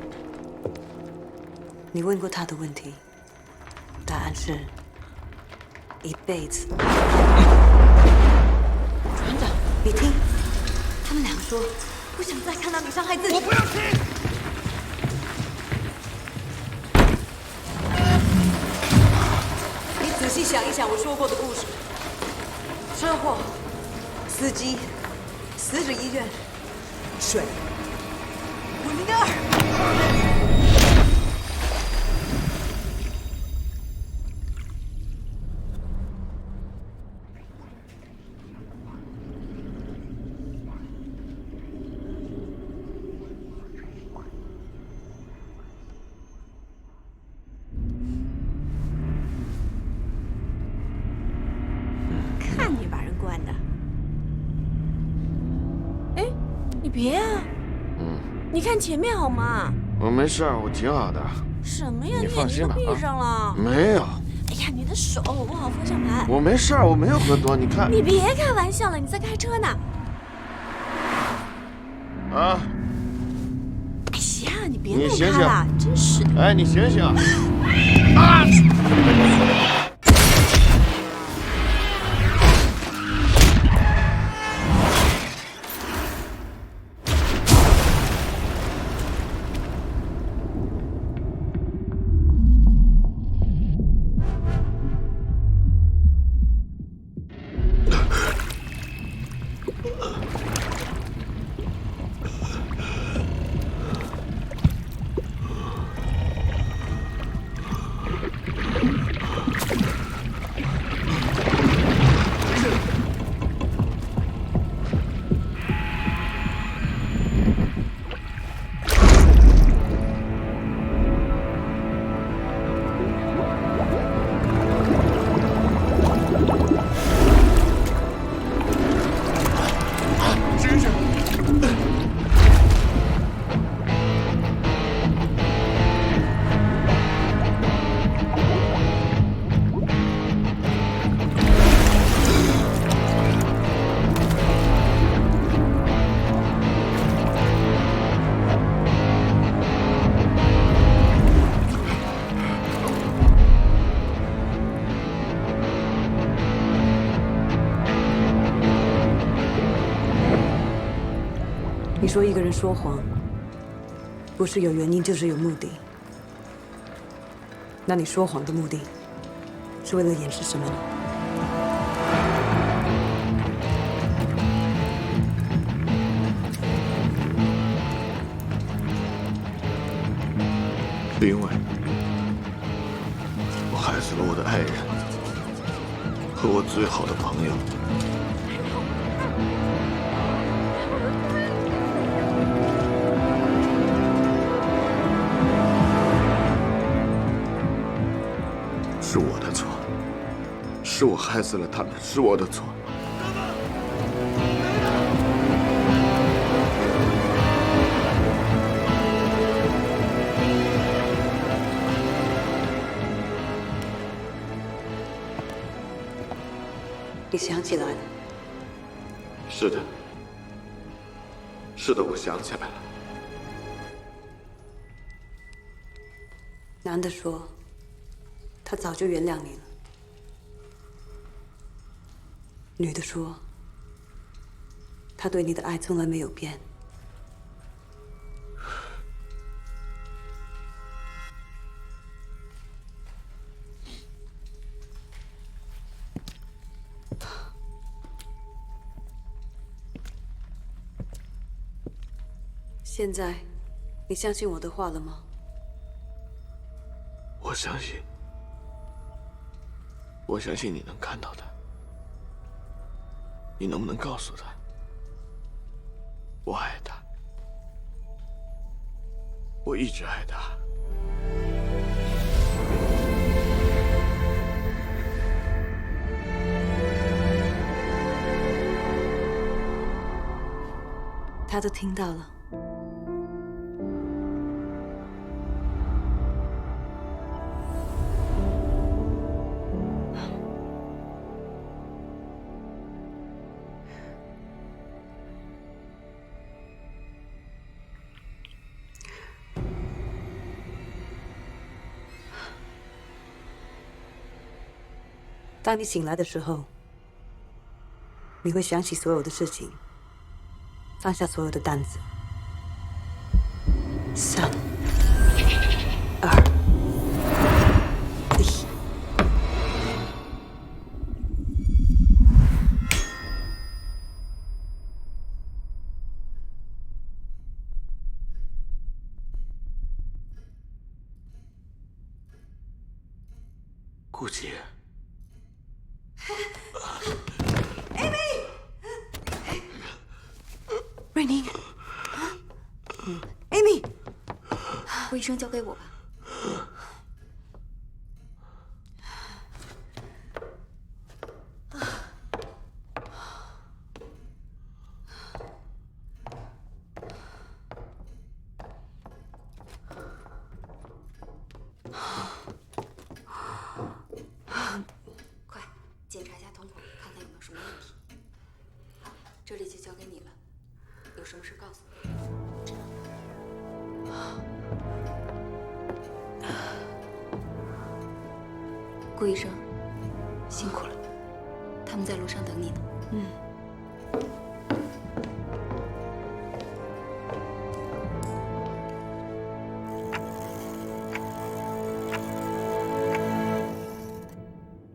你问过她的问题，答案是一辈子。船长，你听，他们2个说不想再看到你伤害自己。我不要听！你仔细想一想我说过的故事：车祸、司机、死者医院、水。看你把人关的。哎，你别啊！你看前面好吗？我没事，我挺好的。什么呀？你放心吧，你闭上了。没有。哎呀，你的手握好方向盘。我没事，我没有喝多，你看。你别开玩笑了，你在开车呢。啊！哎呀，你别弄他了，真是的。哎，你醒醒！啊！说一个人说谎，不是有原因就是有目的。那你说谎的目的，是为了掩饰什么呢？是因为我害死了我的爱人和我最好的朋友。是我的错，是我害死了他们，是我的错。你想起来了？是的，是的，我想起来了。男的说，他早就原谅你了。女的说，他对你的爱从来没有变。现在，你相信我的话了吗？我相信，我相信你能看到他。你能不能告诉他，我爱他，我一直爱他。他都听到了。当你醒来的时候，你会想起所有的事情，放下所有的担子。3、2、1。顾姐。瑞宁，Amy，顾医生交给我吧。快检查一下瞳孔，看看有没有什么问题。好，这里就交给你了。有什么事告诉我。顾医生，辛苦了，他们在路上等你呢。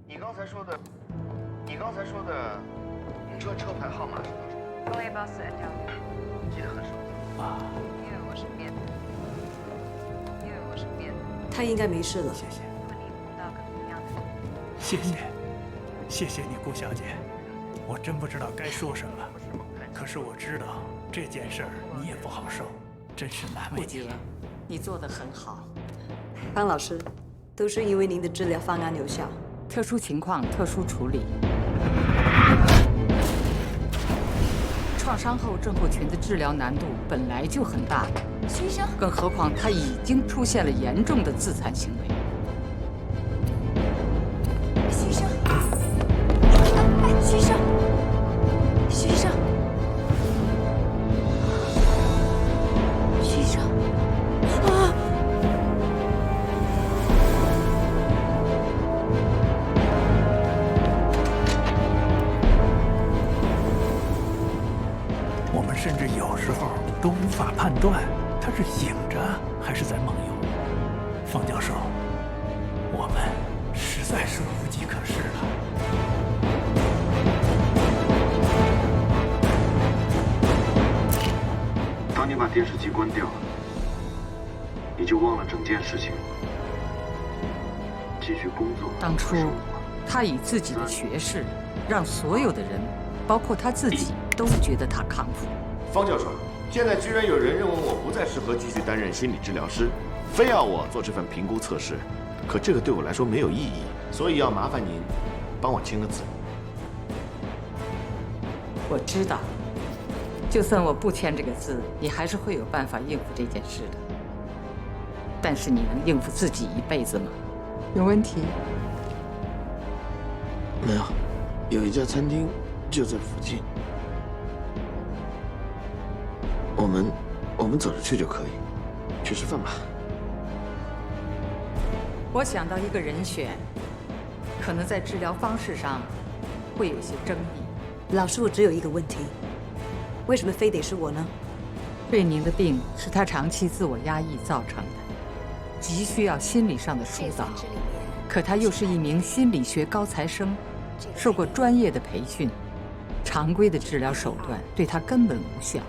你刚才说的车牌号码是多少？东 A 84 N 9，记得很熟啊。因为我是变的，他应该没事了。谢谢。和你碰到个同样的人。谢谢你，顾小姐。我真不知道该说什么，可是我知道这件事儿你也不好受，真是难为你了。你做得很好。潘老师，都是因为您的治疗方案有效。特殊情况特殊处理。创伤后症候群的治疗难度本来就很大，徐医生，更何况他已经出现了严重的自残行为。徐医生，徐医生，徐医生，徐医生，啊！我们甚至有时候都断他是醒着还是在梦游。方教授，我们实在是无计可施了。当你把电视机关掉，你就忘了整件事情，继续工作。当初，他以自己的学识，让所有的人，包括他自己，都觉得他康复。方教授，现在居然有人认为我不再适合继续担任心理治疗师，非要我做这份评估测试，可这个对我来说没有意义，所以要麻烦您帮我签个字。我知道，就算我不签这个字，你还是会有办法应付这件事的。但是你能应付自己一辈子吗？有问题？没有，有一家餐厅就在附近，我们走着去就可以，去吃饭吧。我想到一个人选，可能在治疗方式上会有些争议。老师，我只有一个问题，为什么非得是我呢？瑞宁的病是他长期自我压抑造成的，急需要心理上的疏导。可他又是一名心理学高材生，受过专业的培训，常规的治疗手段对他根本无效，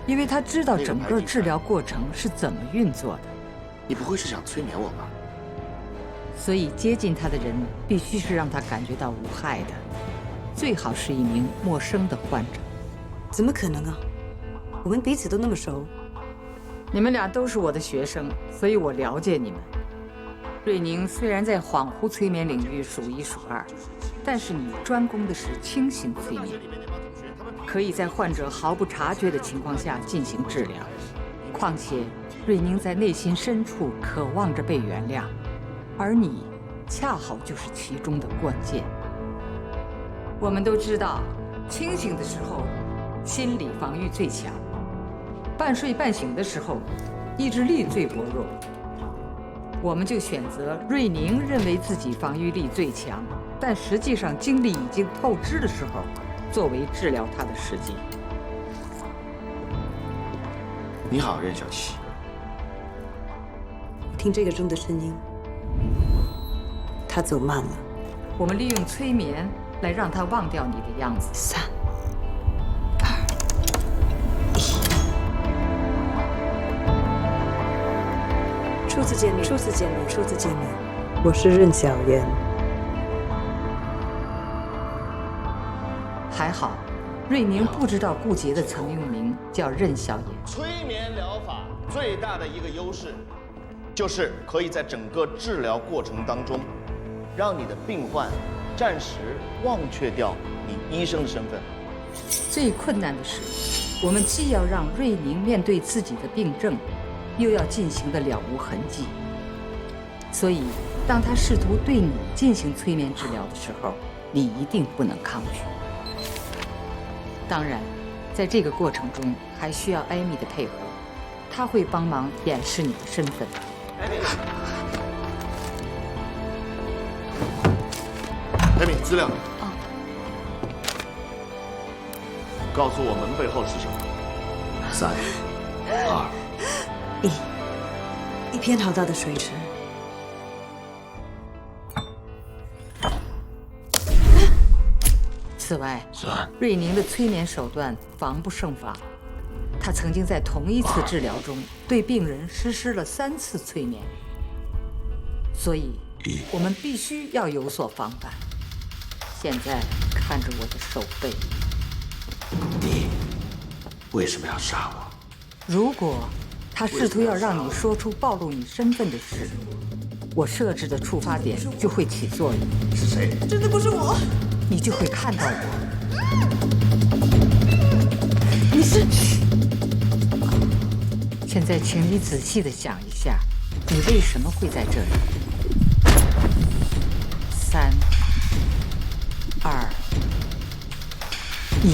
因为他知道整个治疗过程是怎么运作的。你不会是想催眠我吧？所以接近他的人必须是让他感觉到无害的，最好是一名陌生的患者。怎么可能啊？我们彼此都那么熟。你们俩都是我的学生，所以我了解你们。瑞宁虽然在恍惚催眠领域数一数二，但是你专攻的是清醒催眠，可以在患者毫不察觉的情况下进行治疗。况且，瑞宁在内心深处渴望着被原谅，而你恰好就是其中的关键。我们都知道，清醒的时候，心理防御最强；半睡半醒的时候，意志力最薄弱。我们就选择瑞宁认为自己防御力最强，但实际上精力已经透支的时候，作为治疗他的时机。你好，任小七。听这个钟的声音，他走慢了。我们利用催眠来让他忘掉你的样子。3、2、1。初次见面，初次见面，初次见面。我是任小妍。还好，瑞宁不知道顾杰的曾用名叫任小妍。催眠疗法最大的一个优势，就是可以在整个治疗过程当中，让你的病患暂时忘却掉你医生的身份。最困难的是，我们既要让瑞宁面对自己的病症，又要进行得了无痕迹。所以，当他试图对你进行催眠治疗的时候，你一定不能抗拒。当然，在这个过程中还需要艾米的配合，她会帮忙掩饰你的身份。艾米，资料。告诉我门背后是什么？3、2、1，一片好大的水池。此外，瑞宁的催眠手段防不胜防。他曾经在同一次治疗中对病人实施了3次催眠，所以我们必须要有所防范。现在看着我的手背，你为什么要杀我？如果他试图要让你说出暴露你身份的事，我设置的触发点就会起作用。是谁？真的不是我。你就会看到我。你是？现在，请你仔细地想一下，你为什么会在这里？3、2、1。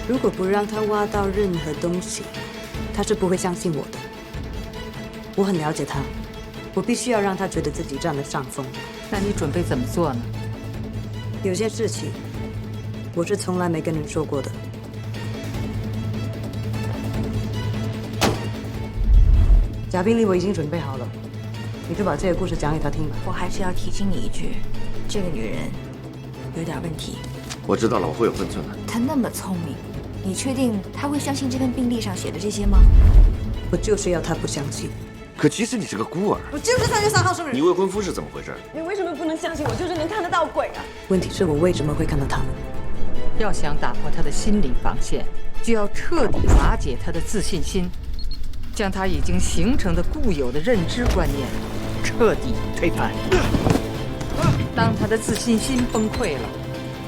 如果不让他挖到任何东西，他是不会相信我的。我很了解他，我必须要让他觉得自己占了上风。那你准备怎么做呢？有件事情我是从来没跟人说过的。贾冰离我已经准备好了，你就把这个故事讲给他听吧。我还是要提醒你一句，这个女人有点问题。我知道了，我会有分寸的。她那么聪明，你确定她会相信这份病历上写的这些吗？我就是要他不相信。可其实你是个孤儿。我就是3月3号生人。你未婚夫是怎么回事？你为什么不能相信我就是能看得到鬼啊？问题是我为什么会看到他们？要想打破他的心理防线，就要彻底瓦解他的自信心，将他已经形成的固有的认知观念彻底推翻。当他的自信心崩溃了，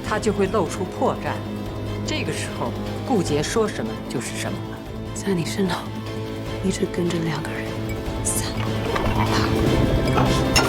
他就会露出破绽。这个时候，顾杰说什么就是什么了。在你身后一直跟着2个人，3、8。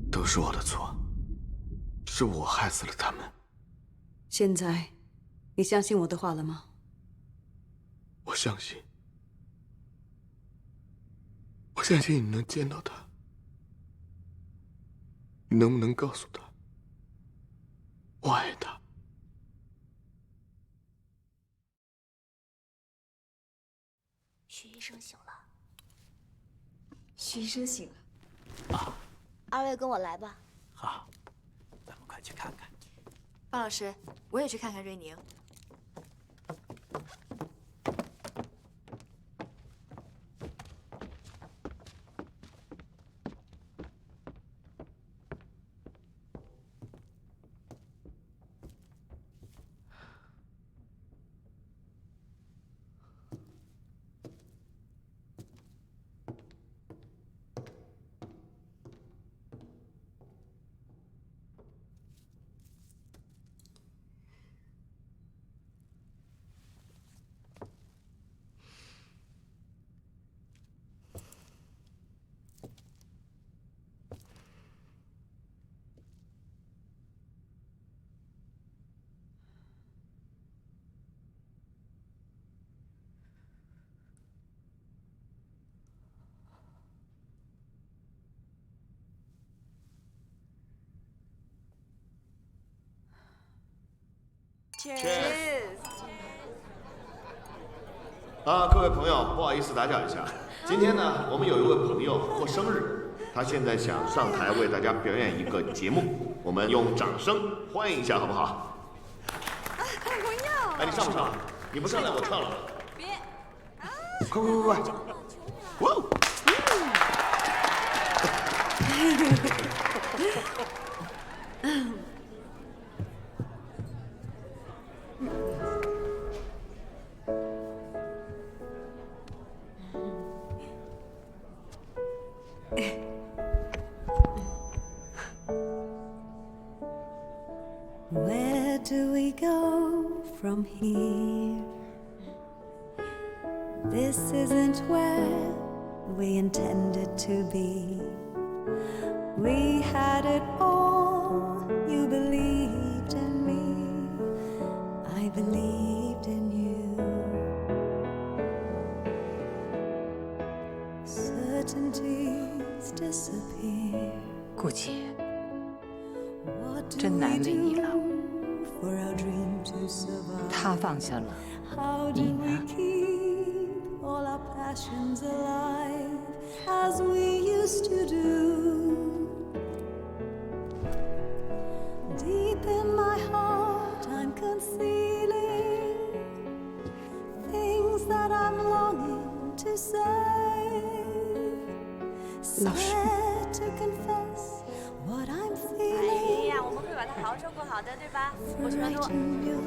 都是我的错，是我害死了他们。现在，你相信我的话了吗？我相信，我相信你能见到他。你能不能告诉他，我爱他？徐医生醒了。徐医生醒了。啊。2位跟我来吧。好，咱们快去看看。范老师，我也去看看瑞宁。Cheers！ 各位朋友，不好意思打搅一下。今天呢，我们有一位朋友过生日，他现在想上台为大家表演一个节目，我们用掌声欢迎一下，好不好？不要！哎，你上不上？你不上来，我唱了。别！快！哇！Where do we go from here? This isn't where we intended to be. We had it all. You believed in me. I believed in you. Certainties disappear. 顾姐，真难为你了。他放下了，你呢？ All our passions alive as we used to do. Deep in my heart, I'm concealing things that I'm longing to say. Scared to confess what I'm feeling. 哎呀，我们会把它好好照顾好的，对吧？我喜欢多。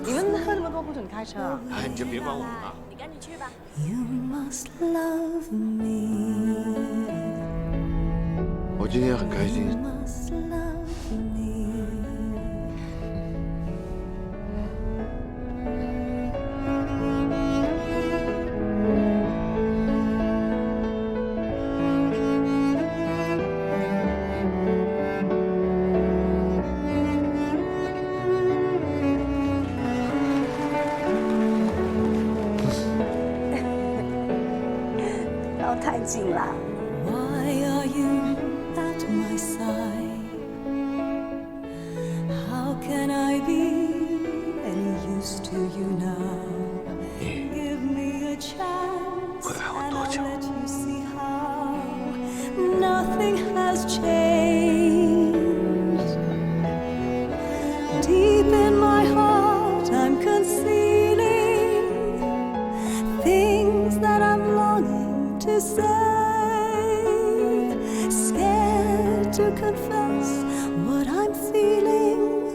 你们喝这么多不准开车啊！哎，你就别管我们了。 你赶紧去吧。 You must love me. 我今天很开心。 You must love me. 静了。Why are you at my side? How can I be any use to you now? Give me a chance and I'll let you see how nothing has changed. Deep in my heart, I'm concealing things that I'm longing to say. Scared to confess what I'm feeling.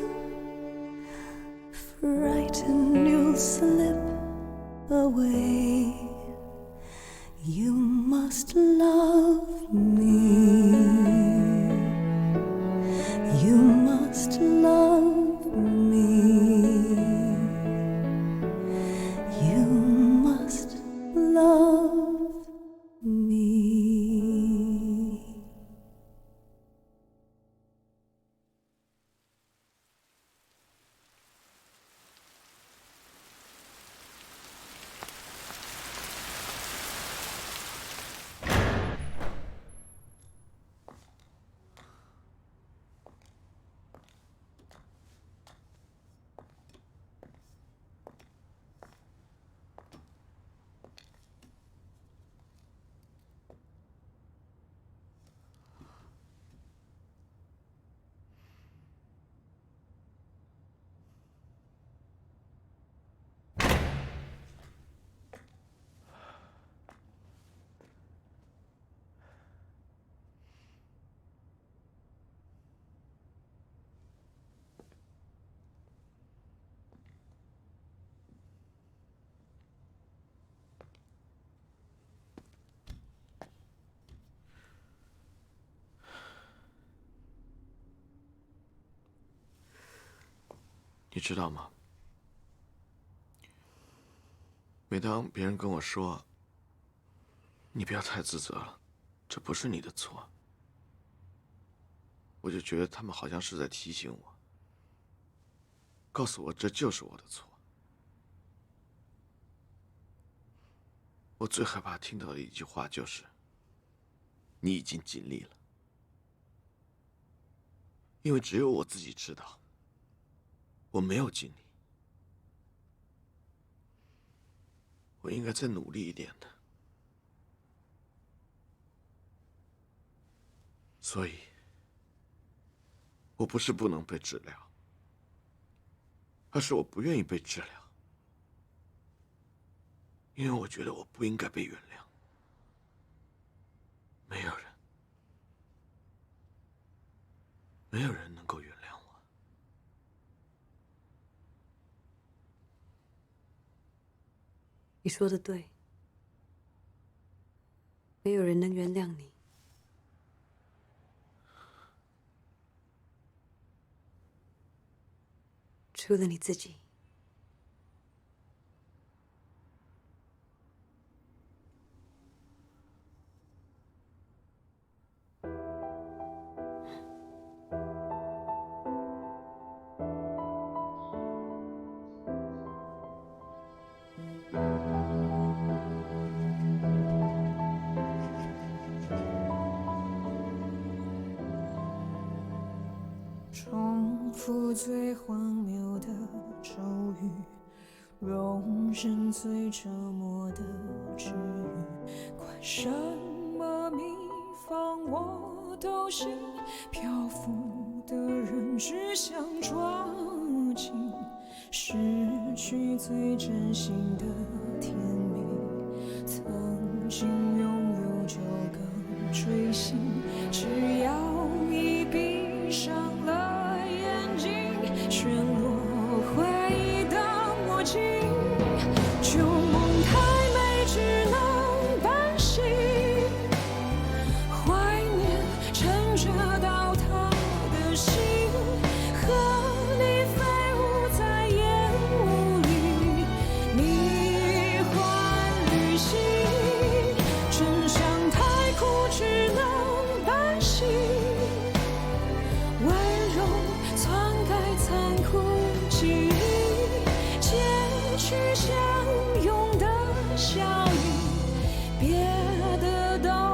Frightened you'll slip away. You must love me. You must love me. You must love me. 你知道吗？每当别人跟我说“你不要太自责了，这不是你的错”，我就觉得他们好像是在提醒我，告诉我这就是我的错。我最害怕听到的一句话就是“你已经尽力了”，因为只有我自己知道。 我没有尽力，我应该再努力一点的。所以，我不是不能被治疗，而是我不愿意被治疗，因为我觉得我不应该被原谅。没有人能够原谅。 你说的对，没有人能原谅你，除了你自己。重复最荒谬的咒语，容忍最折磨的治愈。管什么秘方我都信，漂浮的人只想抓紧，失去最真心的甜蜜。曾经拥有就更追星，只要一闭上了眼睛，旋落回忆的墨镜，旧梦太美只能半醒，怀念撑着倒塌的心，和你飞舞在烟雾里，迷幻旅行，真相太苦只能半醒。 残酷记忆，结局相拥的笑意，别的都。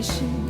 心。